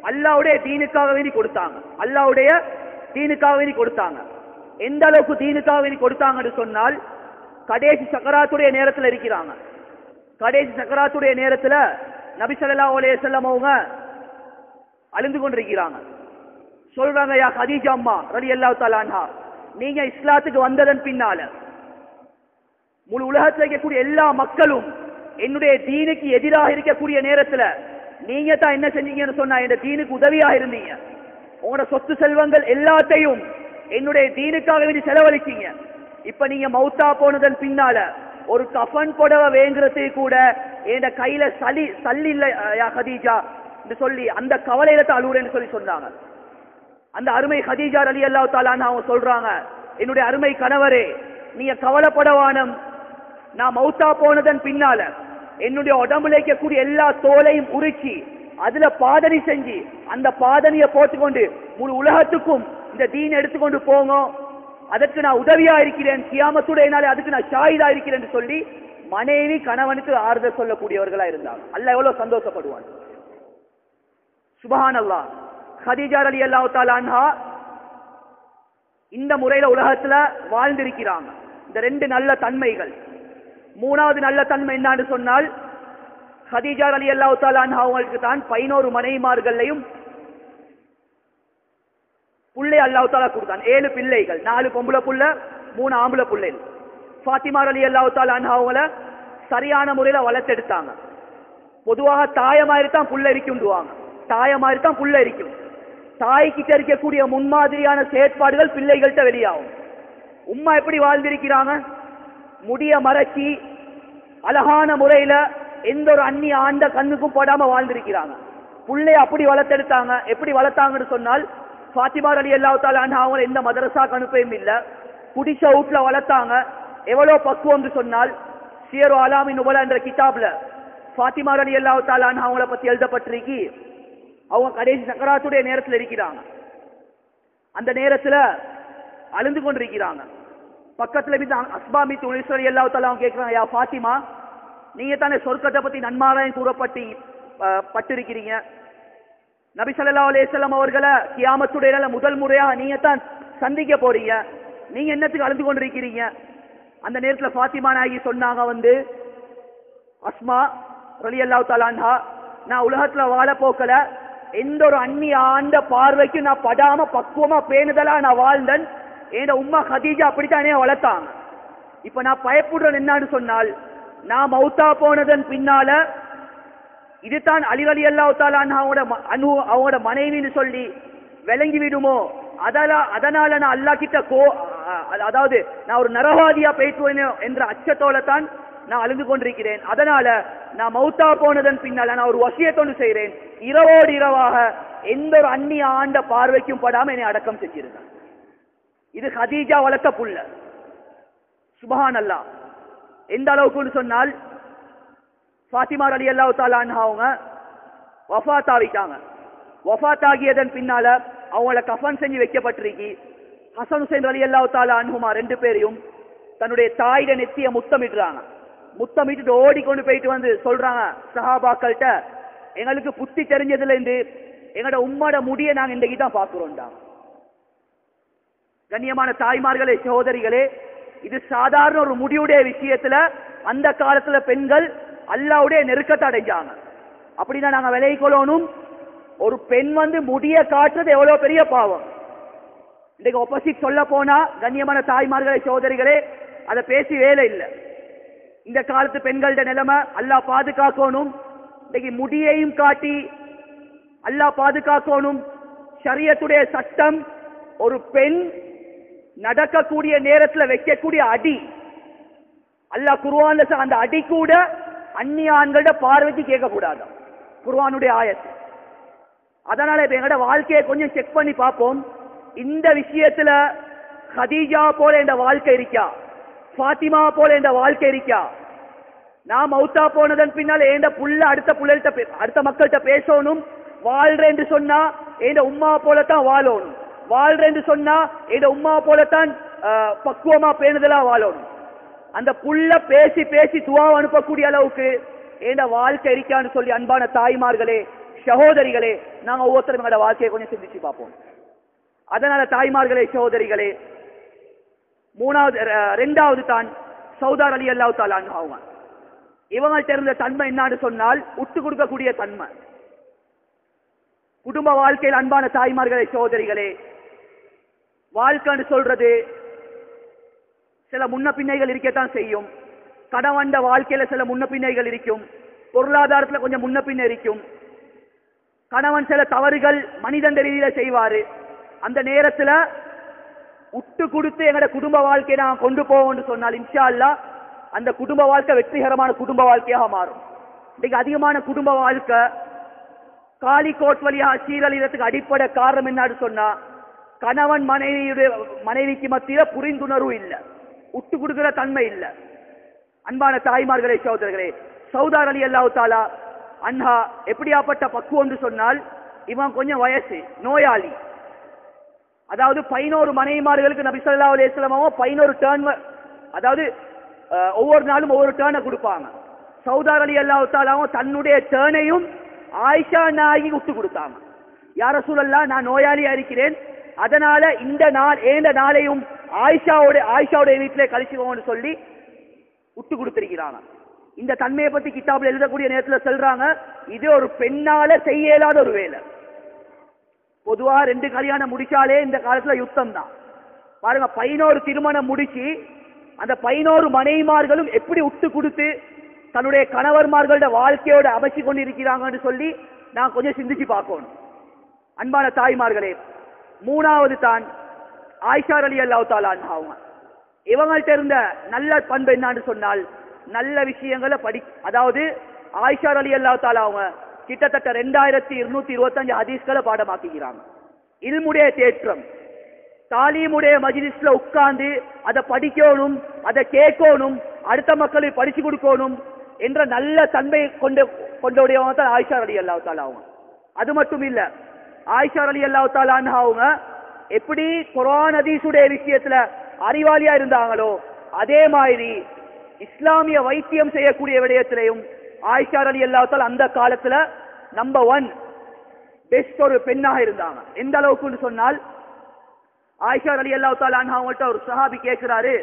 அல்லாஹ்வுடைய தீனுக்காக வேண்டி கொடுத்தாங்க. அல்லாஹ்வுடைய தீனுக்காக வேண்டி கொடுத்தாங்க. எந்த அளவுக்கு தீனுக்காக வேண்டி கொடுத்தாங்கன்னு சொன்னால், கடைசி சக்கராத்துடைய நேரத்தில் இருக்கிறாங்க. கடைசி சக்கராத்துடைய நேரத்தில் நபி ஸல்லல்லாஹு அலைஹி வஸல்லம் அவங்க அழுந்து கொண்டிருக்கிறாங்க. சொல்றாங்க, யா ஹதீஜா அம்மா ரலியல்லாஹு தஆலா அன்ஹா, நீங்க இஸ்லாத்துக்கு வந்ததன் பின்னால முழு உலகத்தில் இருக்கக்கூடிய எல்லா மக்களும் என்னுடைய தீனுக்கு எதிராக இருக்கக்கூடிய நேரத்தில் நீங்க தான் என்ன செஞ்சீங்கன்னு சொன்னா என் தீனுக்கு உதவியாக இருந்தீங்க. உங்களோட சொத்து செல்வங்கள் எல்லாத்தையும் என்னுடைய தீனுக்காக வேண்டி செலவழிச்சீங்க. இப்ப நீங்க மௌத்தா போனதன் பின்னால ஒரு கஃபன் புடவை வேங்குறதுக்கு கூட என் கையில சல்லி இல்ல யா ஹதீஜா என்று சொல்லி அந்த கவலையில தான் அழுவுறேன்னு சொல்லி சொன்னாங்க. அந்த அருமை ஹதீஜா ரலியல்லாஹு தஆலா அன்ஹா அவங்க சொல்றாங்க, என்னுடைய அருமை கணவரே, நீங்க கவலைப்படவானம், நான் மௌத்தா போனதன் பின்னால என்னுடைய உடம்புல இருக்கக்கூடிய எல்லா தோலையும் உரிச்சி அதுல பாதணி செஞ்சு அந்த பாதணியை போட்டுக்கொண்டு முழு உலகத்துக்கும் இந்த தீன் எடுத்துக்கொண்டு போங்க, அதற்கு நான் உதவியா இருக்கிறேன், கியாமத்துடைய நாளே அதுக்கு நான் ஷாஹிதா இருக்கிறேன் சொல்லி மனைவி கணவனுக்கு ஆறுதல் சொல்லக்கூடியவர்களா இருந்தாங்க. அல்லாஹ் எவ்வளவு சந்தோஷப்படுவான். சுப்ஹானல்லாஹ். ஹதீஜா ரலியல்லாஹு தஆலா அன்ஹா இந்த முறையில உலகத்துல வாழ்ந்திருக்கிறாங்க. இந்த ரெண்டு நல்ல தன்மைகள். மூணாவது நல்ல தன்மை என்னன்னு சொன்னால், ஹதீஜா ரலியல்லாஹு தஆலா அன்ஹா அவங்களுக்கு தான் 11 மனைவிமார்களையும் புள்ளை அல்லாஹ் தஆலா கொடுத்தான். 7 பிள்ளைகள், 4 பொம்பளை புள்ள, 3 ஆம்பளை பிள்ளைகள். ஃபாத்திமா ரலியல்லாஹு தஆலா அன்ஹா அவங்கள சரியான முறையில வளர்த்தெடுத்தாங்க. பொதுவாக தாயமாரி தான் புள்ள இருக்கும்டுவாங்க, தாயமாரி தான் புள்ள இருக்கும். தாய்கிட்ட இருக்கக்கூடிய முன்மாதிரியான செயற்பாடுகள் பிள்ளைகள்கிட்ட வெளியாகும். உம்மா எப்படி வாழ்ந்திருக்கிறாங்க? முடிய மறைச்சி அழகான முறையில எந்த ஒரு அந்நிய ஆண்ட கண்ணுக்கும் போடாம வாழ்ந்திருக்கிறாங்க. புள்ளைய அப்படி வளர்த்தெடுத்தாங்க. எப்படி வளர்த்தாங்கன்னு சொன்னால், ஃபாத்திமா ரலியல்லாஹு தஆலா அன்ஹா அவங்க எந்த மதரசாக்கு அனுப்பவும் இல்லை, குடிச வீட்டுல வளர்த்தாங்க. எவ்வளவு பக்குவம் சொன்னால், சியரு அலாமி நுபலா என்ற கிதாப்ல ஃபாத்திமா ரலியல்லாஹு தஆலா அன்ஹா அவங்கள பத்தி எழுதப்பட்டிருக்கு. அவங்க கடைசி சக்கராத்துடைய நேரத்தில் இருக்கிறாங்க. அந்த நேரத்தில் அழுந்து கொண்டிருக்கிறாங்க. பக்கத்துல அஸ்மா பின்த் உமைஸ் ரலியல்லாஹு தஆலா அவங்க கேட்கிறாங்க, யா ஃபாத்திமா, நீங்க தானே சொர்க்கத்தை பத்தி நன்மாராயம் கூறப்பட்டிருக்கிறீங்க, நபி ஸல்லல்லாஹு அலைஹி வஸல்லம் அவர்களை கியாமத்துடைய முதல் முறையாக நீங்க தான் சந்திக்க போறீங்க, நீங்க என்னத்துக்கு அழுந்து கொண்டிருக்கிறீங்க? அந்த நேரத்தில் ஃபாத்திமா நாயகி சொன்னாங்க, அஸ்மா ரலியல்லாஹு தஆலா அன்ஹா, நான் உலகத்துல வாழ போக்கல, எந்த ஒரு அந்நிய ஆண்ட பார்வைக்கு நான் படாம பக்குவமா பேணுதலா நான் வாழ்ந்தேன். என் உம்மா ஹதீஜா அப்படித்தானே வளர்த்தாங்க. இப்ப நான் பயப்படுறேன் என்னன்னு சொன்னால், நான் மௌத்தா போனதன் பின்னால இதுதான் அலி ரலியல்லாஹு தஆலா அவங்களோட மனைவின்னு சொல்லி விளங்கி விடுமோ, அதனால நான் அல்லாஹ் கிட்ட அதாவது நான் ஒரு நரவாதியா போயிட்டு என்ற அச்சத்தோட தான் நான் அழுந்து கொண்டிருக்கிறேன். அதனால நான் மௌத்தா போனதன் பின்னால நான் ஒரு வசியத்தொண்டு செய்கிறேன், இரவோடு இரவாக எந்த ஒரு அந்நிய ஆண்ட பார்வைக்கும் படாம என்னை அடக்கம் செஞ்சிருந்தேன். இது ஹதீஜா வளர்த்த புள்ள. சுப்ஹானல்லாஹ். எந்த அளவுக்குன்னு சொன்னால், ஃபாத்திமா ரலியல்லாஹு தஆலா அன்ஹா அவங்க வஃபாத் ஆகிட்டாங்க. வஃபாத் ஆகியதன் பின்னால அவங்கள கஃபன் செஞ்சு வைக்கப்பட்டிருக்கு. ஹசன் ஹுசைன் ரலியல்லாஹு தஆலா அன்ஹுமா 2 பேரையும் தன்னுடைய தாயிட நெத்திய முத்தமிடுறாங்க. முத்தமிட்டு ஓடிக்கொண்டு போயிட்டு சொல்றாங்க சஹாபாக்கள்கிட்ட, எங்களுக்கு புத்தி தெரிஞ்சதுல இருந்து எங்களோட உம்மோட முடிய நாங்க இன்றைக்கு தான் பாக்குறோம்டா. கண்ணியமான தாய்மார்களே, சகோதரிகளே, இது சாதாரண ஒரு முடிவுடைய விஷயத்துல அந்த காலத்துல பெண்கள் அல்லாஹ்வுடைய நெருக்கத்தை அடைஞ்சாங்க. அப்படின்னா நாங்க விலை கொள்ளணும். ஒரு பெண் முடிய காட்டுறது எவ்வளவு பெரிய பாவம். இன்னைக்கு ஆப்போசிட் சொல்ல போனா கண்ணியமான தாய்மார்களே சகோதரிகளே அதை பேசி வேலை இல்லை. இந்த காலத்து பெண்களோட நிலைமை அல்லாஹ் பாதுகாக்கணும். இன்னைக்கு முடியையும் காட்டி அல்லாஹ் பாதுகாக்கணும். ஷரியத்துடைய சட்டம் ஒரு பெண் நடக்கக்கூடிய நேரத்தில் வைக்கக்கூடிய அடி அல்லாஹ் குர்ஆன்ல அந்த அடி கூட அந்நிய ஆண்களோட பார்வைக்கு கேட்கக்கூடாது. குர்ஆனுடைய ஆயத்து. அதனால இப்ப எங்களோட வாழ்க்கையை கொஞ்சம் செக் பண்ணி பார்ப்போம். இந்த விஷயத்துல ஹதீஜா போல என்ற வாழ்க்கை இருக்கா, ஃபாத்திமா போல என்ற வாழ்க்கை இருக்கா? நான் மௌத்தா போனதன் பின்னால் ஏண்ட புள்ள அடுத்த மக்கள்கிட்ட பேசணும். வாழ்றேன்னு சொன்னா ஏண்ட உம்மா போலத்தான் வாழணும். வாழ்றேன்னு சொன்னா ஏண்ட உம்மா போலத்தான் பக்குவமா பேணுதலா வாழணும். அந்த புள்ள பேசி பேசி துவா அனுப்பக்கூடிய அளவுக்கு ஏண்ட வாழ்க்கை இருக்கான்னு சொல்லி அன்பான தாய்மார்களே சகோதரிகளே நாங்க ஒவ்வொருத்தரும் எங்களோட வாழ்க்கையை கொஞ்சம் சிந்திச்சு பார்ப்போம். அதனால தாய்மார்களே சகோதரிகளே ரெண்டாவது தான் சௌதார் அலி அல்லாஹ் தஆலா அன்ஹு. இவங்கள்ட்ட இருந்த தன்மை என்னன்னு சொன்னால் விட்டு கொடுக்கக்கூடிய தன்மை. குடும்ப வாழ்க்கையில் அன்பான தாய்மார்களே சகோதரிகளே வாழ்க்கைன்னு சொல்றது சில முன்ன பின்னைகள் இருக்கத்தான் செய்யும். கணவன் வாழ்க்கையில சில முன்ன பின்னைகள் இருக்கும். பொருளாதாரத்துல கொஞ்சம் முன்ன பின்ன இருக்கும். கணவன் சில தவறுகள் மனிதன் ரீதியில செய்வாரு. அந்த நேரத்துல விட்டு கொடுத்து எங்கட குடும்ப வாழ்க்கையை நான் கொண்டு போவோம்னு சொன்னால் இன்ஷா அல்லாஹ் அந்த குடும்ப வாழ்க்கை வெற்றிகரமான குடும்ப வாழ்க்கையாக மாறும். இன்னைக்கு அதிகமான குடும்ப வாழ்க்கை காலிக்கோட் வழியாக சீரழிறதுக்கு அடிப்படை காரணம் என்னன்னு சொன்னா கணவன் மனைவிக்கு மத்தியில புரிந்துணர்வு இல்லை, விட்டு கொடுக்கிற தன்மை இல்லை. அன்பான தாய்மார்களே சகோதரர்களே சௌதார் அலி அல்லாஹ் தஆலா அன்ஹா எப்படியாப்பட்ட பக்குவம் சொன்னால் இவன் கொஞ்சம் வயசு நோயாளி. அதாவது 11 மனைவிமார்களுக்கு நபி ஸல்லல்லாஹு அலைஹி வஸல்லம் 11 டர்ன், அதாவது ஒவ்வொரு நாளும் ஒவ்வொரு டர்னை கொடுப்பாங்க. சௌதார் அலி அல்லாஹ் தஆலா தன்னுடைய டர்னையும் ஆயிஷா நாயகி விட்டு கொடுத்தாங்க. யா ரசூலல்லாஹ் நான் நோயாளியா இருக்கிறேன், அதனால இந்த நாள் ஏந்த நாளையும் ஆயிஷாவுடைய வீட்டிலே கழிச்சுவோம்னு சொல்லி விட்டு கொடுத்திருக்கிறாங்க. இந்த தன்மையை பத்தி கிதாபில் எழுதக்கூடிய நேரத்தில் சொல்றாங்க இது ஒரு பெண்ணால செய்ய இயலாத ஒரு வேலை. பொதுவா 2 கல்யாணம் முடிச்சாலே இந்த காலத்துல யுத்தம் தான். பாருங்க 11 திருமணம் முடிச்சு அந்த 11 மனைவிமார்களும் எப்படி விட்டு கொடுத்து தன்னுடைய கணவர்மார்களோட வாழ்க்கையோட அமைச்சு கொண்டு இருக்கிறாங்கன்னு சொல்லி நான் கொஞ்சம் சிந்திச்சு பார்க்கணும். அன்பான தாய்மார்களே மூணாவது தான் ஆயிஷா ரலியல்லாஹு தஆலா அன்ஹா. இவங்கள்ட்ட இருந்த நல்ல பண்பு என்னன்னு சொன்னால் நல்ல விஷயங்களை அதாவது ஆயிஷா ரலியல்லாஹு தஆலா கிட்டத்தட்ட 2225 ஹதீஸ்களை பாடமாக்குகிறாங்க. இல்முடைய தேற்றம், தாலீமுடைய மஜ்லிஸ்ல உட்கார்ந்து அதை படிக்கணும், அதை கேட்கணும், அடுத்த மக்களுக்கு படிச்சு கொடுக்கணும் என்ற நல்ல தன்மை கொண்டவங்க தான் ஆயிஷா ரலியல்லாஹு தஆலா. அது மட்டும் இல்ல, ஆயிஷா ரலியல்லாஹு தஆலா அன்ஹா எப்படி குர்ஆன் ஹதீஸுடைய விஷயத்துல அறிவாளியா இருந்தாங்களோ அதே மாதிரி இஸ்லாமிய வைத்தியம் செய்யக்கூடிய விடயத்திலையும் ஆயிஷா ரலியல்லாஹு தஆலா அந்த காலத்துல நம்பர் 1 பெஸ்ட் ஒரு பெண்ணாக இருந்தாங்க. எந்த அளவுக்குன்னு சொன்னால் ஆயிஷா ரலியல்லாஹு தஆலா அன்ஹா அவங்கள்ட்ட ஒரு சஹாபி கேட்கிறாரு,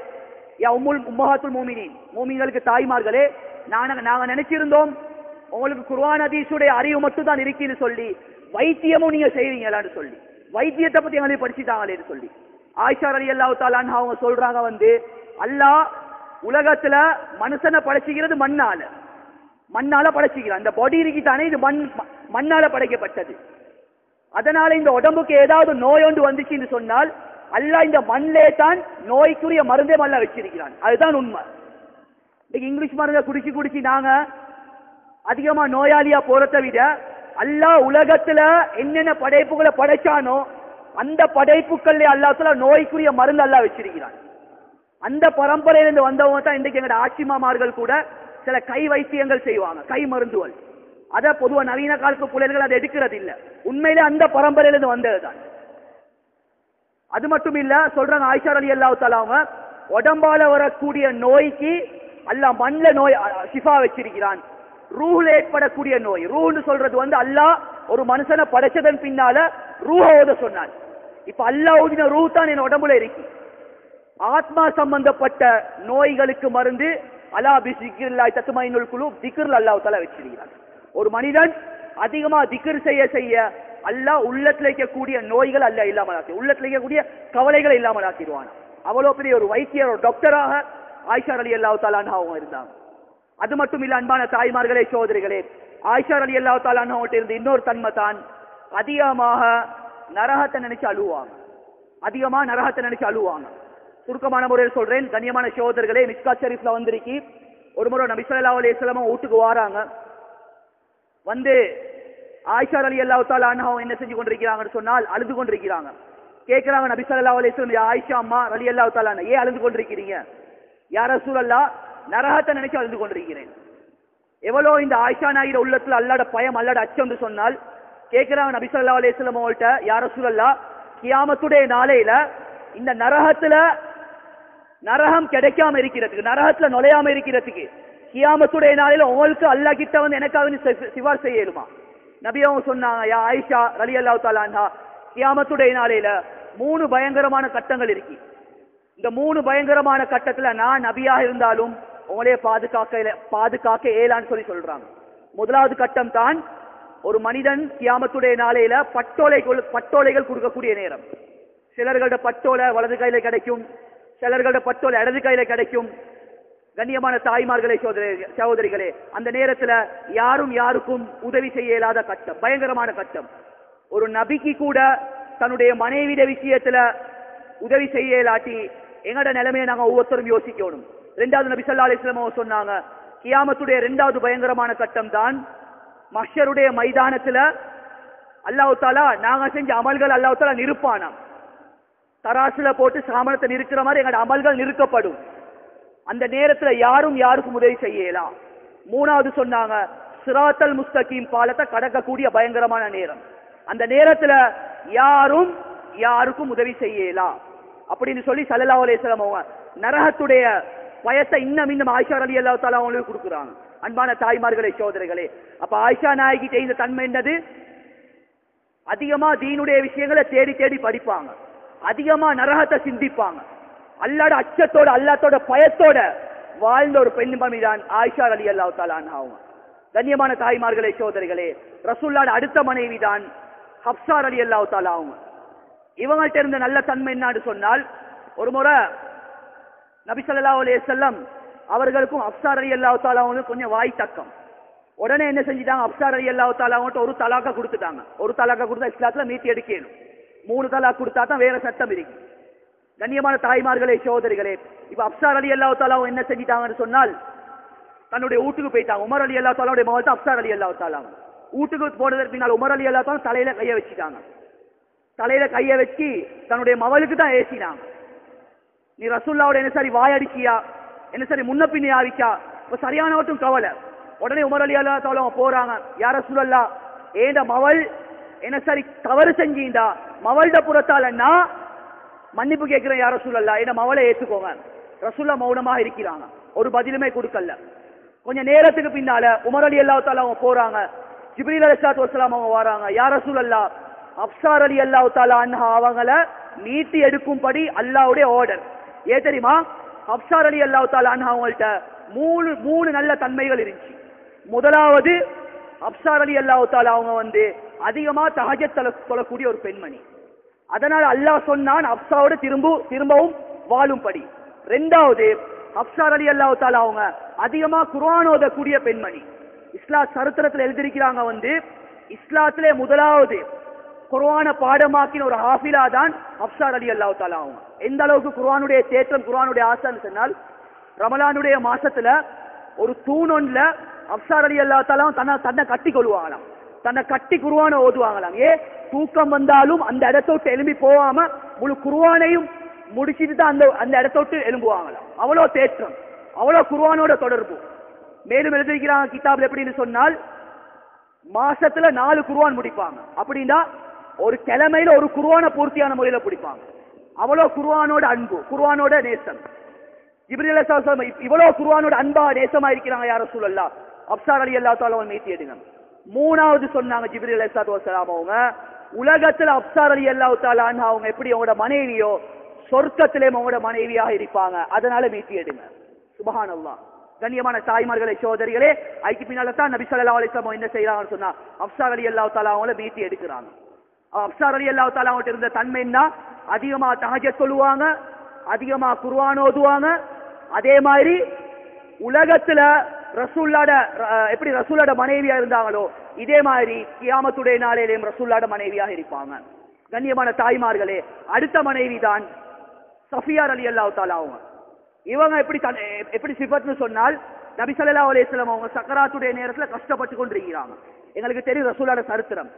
யா உம்மஹாத்துல் முஃமினீன், முஃமின்களுக்கு தாய்மார்களே, நாங்க நினைச்சிருந்தோம் உங்களுக்கு குர்ஆன் ஹதீஸுடைய அறிவு மட்டும் தான் இருக்குன்னு சொல்லி வைத்தியமும் நீங்க செய்வீங்களான்னு சொல்லி வைத்தியத்தை பத்தி எங்களுக்கு படிச்சுட்டாங்களேன்னு சொல்லி ஆயிஷா ரலியல்லாஹு தஆலா அன்ஹா அவங்க சொல்றாங்க அல்லாஹ் உலகத்துல மனுஷனை படைச்சுக்கிறது மண்ணால படைச்சுக்கிறான். இந்த பாடி இருக்குதானே இது மண்ணால படைக்கப்பட்டது. அதனால இந்த உடம்புக்கு ஏதாவது நோய் ஒன்று வந்துச்சுன்னு சொன்னால் அல்லாஹ் இந்த மண்ணிலே தான் நோய்க்குரிய மருந்தே மல்ல வச்சிருக்கிறான். அதுதான் உண்மை. இங்கிலீஷ் மருந்தை குடிச்சு நாங்க அதிகமா நோயாளியா போறதை விட அல்லாஹ் உலகத்துல என்னென்ன படைப்புகளை படைச்சானோ அந்த படைப்புகள் அல்லாஹ் நோய்க்குரிய மருந்து அல்லாஹ் வச்சிருக்கிறான். அந்த பரம்பரையிலிருந்து வந்தவங்க தான் இன்றைக்கு எங்க ஆட்சிமாமார்கள் கூட சில கை வைத்தியங்கள் செய்வாங்க, கை மருந்துகள். அத பொதுவா நவீன காலத்து பிள்ளைகள் அதை எடுக்கிறது இல்ல, உண்மையிலே அந்த பரம்பரையிலிருந்து வந்ததுதான். அது மட்டும் இல்ல, சொல்றாங்க ஆயிஷா ரலியல்லாஹு தஆலா உடம்பால வரக்கூடிய நோய்க்கு அல்லாஹ் மண்ணில் நோய் ஷிஃபா வச்சிருக்கிறான். ரூஹ்ல ஏற்படக்கூடிய நோய், ரூஹ்னு சொல்றது அல்லாஹ் ஒரு மனுஷனை படைச்சதன் பின்னால ரூஹ ஓத சொன்னான். இப்ப அல்லாஹ் ஓதின ரூஹ் தான் என் உடம்புல இருக்கு. ஆத்மா சம்பந்தப்பட்ட நோய்களுக்கு மருந்து அலா பிஸ்மில்லாஹி தத்மைனுல் குலூப் திக்ர் அல்லாஹ் தஆலா வச்சிருக்கிறான். ஒரு மனிதன் அதிகமா திக்ர் செய்ய செய்ய அல்லாஹ் உள்ளத்துல இருக்கக்கூடிய நோய்கள் அல்ல இல்லாமல் ஆக்கி, உள்ளத்துல இருக்கக்கூடிய கவலைகளை இல்லாமல் ஆக்கிடுவான். அவ்வளவு பெரிய ஒரு வைத்தியர், ஒரு டாக்டராக ஆயிஷா ரலியல்லாஹு தஆலா அன்ஹா அவங்க இருந்தாங்க. அது மட்டும் இல்ல அன்பான தாய்மார்களே சகோதரிகளே, ஆயிஷா ரலியல்லாஹு தஆலா அன்ஹா கிட்ட இருந்து இன்னொரு தன்மை தான் அதிகமாக நரகத்தை நினைச்சு அழுவாங்க. அதிகமா நரகத்தை நினைச்சு அழுவாங்க. சுருக்கமான முறையில் சொல்றேன் கண்ணியமான சகோதரர்களே, மிஸ்காத் ஷரீஃப்ல வந்திருக்கி ஒரு முறை நபி ஸல்லல்லாஹு அலைஹி வஸல்லம் வீட்டுக்கு வாராங்க. வந்து ஆயிஷா ரலியல்லாஹு தஆலா அன்ஹா என்ன செஞ்சு கொண்டிருக்கிறாங்கன்னு சொன்னால் அழுது கொண்டிருக்கிறாங்க. கேட்கிறாங்க நபி ஸல்லல்லாஹு அலைஹி வஸல்லம், யா ஆயிஷா அம்மா ரலியல்லாஹு தஆலா அன்ஹா, ஏன் அழுது கொண்டிருக்கிறீங்க? யா ரசூலல்லாஹ், நரகத்தை நினைச்சு அழுது கொண்டிருக்கிறேன். எவ்வளோ இந்த ஆயிஷா நாயிர உள்ளத்துல அல்லாட பயம், அல்லாட அச்சம் என்று சொன்னால் கேட்கிறாங்க நபி ஸல்லல்லாஹு அலைஹி வஸல்லம் அவங்கள்ட்ட, யா ரசூலல்லாஹ், கியாமத்துடைய நாளையில இந்த நரகத்துல நரகம் கிடைக்காம இருக்கிறதுக்கு, நரகத்துல நுழையாம இருக்கிறதுக்கு கியாமத்துடைய நாளையில உங்களுக்கு அல்லாஹ் கிட்ட வந்து எனக்காக சிபார் செய்யலுமா? நபி அவங்க சொன்னாங்க, யா ஆயிஷா ரலியல்லாஹு தஆலா அன்ஹா, கியாமத்துடைய நாளையில 3 பயங்கரமான கட்டங்கள் இருக்கு. இந்த 3 பயங்கரமான கட்டத்துல நான் நபியாக இருந்தாலும் உங்களே பாதுகாக்க ஏலான்னு சொல்றாங்க. முதலாவது கட்டம் தான் ஒரு மனிதன் கியாமத்துடைய நாளையில பட்டோலைகள் கொடுக்கக்கூடிய நேரம். சிலர்களோட பட்டோலை வலது கையில கிடைக்கும், சிலர்களோட பட்டோலை இடது கையில கிடைக்கும். கண்ணியமான தாய்மார்களே சகோதரிகளே, அந்த நேரத்துல யாரும் யாருக்கும் உதவி செய்ய இயலாத கட்டம், பயங்கரமான கட்டம். ஒரு நபிக்கு கூட தன்னுடைய மனைவிட விஷயத்துல உதவி செய்ய இயலாட்டி எங்கட நிலைமையை நாங்க ஒவ்வொருத்தரும் யோசிக்கணும். 2வது நபி ஸல்லல்லாஹு அலைஹி வஸல்லம் சொன்னாங்க, கியாமத்துடைய 2வது பயங்கரமான கட்டம் தான் மஹ்ஷருடைய மைதானத்துல அல்லாஹ் தஆலா நாங்க செஞ்ச அமல்கள் அல்லாஹ் தஆலா நிறுப்பானாம். தராசுல போட்டு சாமனத்தை நிறுக்கிற மாதிரி எங்களோட அமல்கள் நிறுக்கப்படும். அந்த நேரத்துல யாரும் யாருக்கும் உதவி செய்யலாம். 3வது சொன்னாங்க, சிராத்தல் முஸ்தகீம் பாலத்தை கடக்கக்கூடிய பயங்கரமான நேரம். அந்த நேரத்துல யாரும் யாருக்கும் உதவி செய்யலாம் அப்படின்னு சொல்லி ஸல்லல்லாஹு அலைஹி வஸல்லம் அவங்க நரகத்துடைய பயத்தை இன்னும் ஆயிஷா ரலியல்லாஹு தஆலா அவங்களுக்கு கொடுக்குறாங்க. அன்பான தாய்மார்களே சகோதரிகளே, அப்ப ஆயிஷா நாயகிட்ட இந்த தன்மை என்னது? அதிகமா தீனுடைய விஷயங்களை தேடி தேடி படிப்பாங்க, அதிகமா நரகத்தை சிந்திப்பாங்க, அல்லாஹ்வோட அச்சத்தோட அல்லாஹ்வோட பயத்தோட வாழ்ந்த ஒரு பெண்மணி தான் ஆயிஷா ரலியல்லாஹு தஆலா அன்ஹா. கண்ணியமான தாய்மார்களே சகோதரிகளே, ரசூலுல்லாஹ்வோட அடுத்த மனைவி தான் ஹப்ஸா ரலியல்லாஹு தஆலா. இவங்கள்ட்ட இருந்த நல்ல தன்மை என்னன்னு சொன்னால், ஒரு முறை நபி ஸல்லல்லாஹு அலைஹி வஸல்லம் அவர்களுக்கும் ஹப்ஸா ரலியல்லாஹு தஆலா கொஞ்சம் வாய் தக்கம். உடனே என்ன செஞ்சிட்டாங்க, ஹப்ஸா ரலியல்லாஹு தஆலா ஒரு தலாக்கா கொடுத்துட்டாங்க. ஒரு தலாக்கா கொடுத்தா இஸ்லாத்துல மீத்தி எடுக்கணும். 3 தலாக் கொடுத்தா தான் வேற சட்டம் இருக்கு. கண்ணியமான தாய்மார்களே சகோதரிகளே, இப்ப ஹப்ஸா ரலியல்லாஹு தஆலா என்ன செஞ்சிட்டாங்கன்னு சொன்னால் தன்னுடைய வீட்டுக்கு போயிட்டாங்க. உமர் ரலியல்லாஹு தஆலாவுடைய மகள் தான் ஹப்ஸா ரலியல்லாஹு தஆலா. வீட்டுக்கு போனதற்கு பின்னால் உமர் ரலியல்லாஹு தஆலா தலையில கைய வச்சுட்டாங்க. தலையில கைய வச்சு தன்னுடைய மகளுக்கு தான் ஏசினாங்க, நீ ரசூலுல்லாஹ்வோட என்ன சரி வாயடிச்சியா, என்ன சரி முன்ன பின்னே ஆவிச்சா? இப்ப சரியானவட்டும் கவலை. உடனே உமர் ரலியல்லாஹு தஆலா போறாங்க, யா ரசூலல்லாஹ், ஏண்ட மகள் என்ன சரி தவறு செஞ்சீண்டா மவள்ட புறத்தாலன்னா மன்னிப்பு கேட்கிறேன் யா ரசூலல்லாஹ், என்ன மவளை ஏத்துக்கோங்க. ரசூலுல்லாஹ் மௌனமாக இருக்கிறாங்க, ஒரு பதிலுமே கொடுக்கல. கொஞ்ச நேரத்துக்கு பின்னால உமர் ரலியல்லாஹு தஆலா போறாங்க, ஜிப்ரீல் அலைஹிஸ்ஸலாத்து வஸ்ஸலாம் அவங்க வராங்க, யா ரசூலல்லாஹ், ஹப்ஸா ரலியல்லாஹு தஆலா அன்ஹா அவங்கள மீட்டி எடுக்கும்படி அல்லாஹ்வுடைய ஆர்டர். ஏன் தெரியுமா? ஹப்ஸா ரலியல்லாஹு தஆலா அன்ஹா அவங்கள்ட்ட 3 நல்ல தன்மைகள் இருந்துச்சு. முதலாவது, ஹப்ஸா ரலியல்லாஹு தஆலா அவங்க அதிகமா தஹஜ்ஜத் தொழக்கூடிய ஒரு பெண்மணி. அதனால அல்லாஹ் சொன்னான் ஹப்ஸாவோட திரும்பவும் வாழும்படி. 2வது, ஹப்ஸா ரலியல்லாஹு தஆலா அவங்க அதிகமா குர்ஆன் ஓதக்கூடிய பெண்மணி. இஸ்லாம் சரித்திரத்தில் எழுதியிருக்கிறாங்க, இஸ்லாத்திலே முதலாவது குர்ஆன பாடமாக்கின ஒரு ஹாஃபிலா தான் ஹப்ஸா ரலியல்லாஹு தஆலா அவங்க. எந்த அளவுக்கு குர்ஆனுடைய தேற்றம், குர்ஆனுடைய ஆசைன்னு சொன்னால், ரமலானுடைய மாசத்துல ஒரு தூணொன்ல ஹப்ஸா ரலியல்லாஹு தஆலா தன்னை கட்டி கொள்வாங்களாம், தன்னை கட்டி குர்ஆனை ஓதுவாங்களாம். தூக்கம் வந்தாலும் அந்த இடத்த விட்டு எழும்பி போகாம முழு குர்ஆனையும் முடிச்சிட்டு தான் அந்த இடத்த விட்டு எழும்புவாங்களாம். அவ்வளோ தேற்றம், அவ்வளோ குர்ஆனோட தொடர்பு. மேலும் எழுதியிருக்கிறாங்க கிதாப்ல எப்படின்னு சொன்னால், மாசத்துல 4 குர்ஆன் முடிப்பாங்க. அப்படின்னா ஒரு கிழமையில ஒரு குர்ஆனை பூர்த்தியான முறையில பிடிப்பாங்க. அவ்வளோ குர்ஆனோட அன்பு, குர்ஆனோட நேசம். ஜிப்ரீல் அலைஹிஸ்ஸலாம் இவ்வளவு குர்ஆனோட அன்பா நேசமா இருக்கிறாங்க யா ரசூலல்லாஹ், ஹப்ஸா ரலியல்லாஹு தஆலா மீத்தி எடுங்க. 3வது சொன்னாங்க ஜிப்ரீல் அலைஹிஸ்ஸலாம் அவங்க, உலகத்துல ஹப்ஸா ரலியல்லாஹு தஆலா அன்ஹா அவங்க எப்படி அவங்களோட மனைவியோ சொர்க்கத்திலே அவங்களோட மனைவியாக இருப்பாங்க, அதனால மீத்தி எடுங்க. சுப்ஹானல்லாஹ். கண்ணியமான தாய்மார்களே சோதரிகளே, அதுக்கு பின்னால தான் நபி ஸல்லல்லாஹு அலைஹி வஸல்லம் என்ன செய்யறாங்கன்னு சொன்னா ஹப்ஸா ரலியல்லாஹு தஆலா அவங்கள மீட்டி எடுக்கிறாங்க. ஹப்ஸா ரலியல்லாஹு தஆலா அவங்கள்ட்ட இருந்த தன்மை என்ன? அதிகமா தஹஜ்ஜுத் சொல்லுவாங்க, அதிகமா குர்ஆன் ஓதுவாங்க. அதே மாதிரி உலகத்துல ரசூலுல்லாஹ்ட எப்படி ரசூலுல்லாஹ்ட மனைவியா இருந்தாங்களோ இதே மாதிரி கியாமத்துடைய நாளிலேயும் ரசூலுல்லாஹ்ட மனைவியாக இருப்பாங்க. கண்ணியமான தாய்மார்களே, அடுத்த மனைவி தான் சஃபியா ரலியல்லாஹு தஆலா அவங்க. இவங்க எப்படி சிஃபத்னு சொன்னால் நபி ஸல்லல்லாஹு அலைஹி வஸல்லம் அவங்க சக்கராத்துடைய நேரத்துல கஷ்டப்பட்டு கொண்டிருக்கிறாங்க. எங்களுக்கு தெரியும் ரசூலுல்லாஹ்ட சரித்திரம்.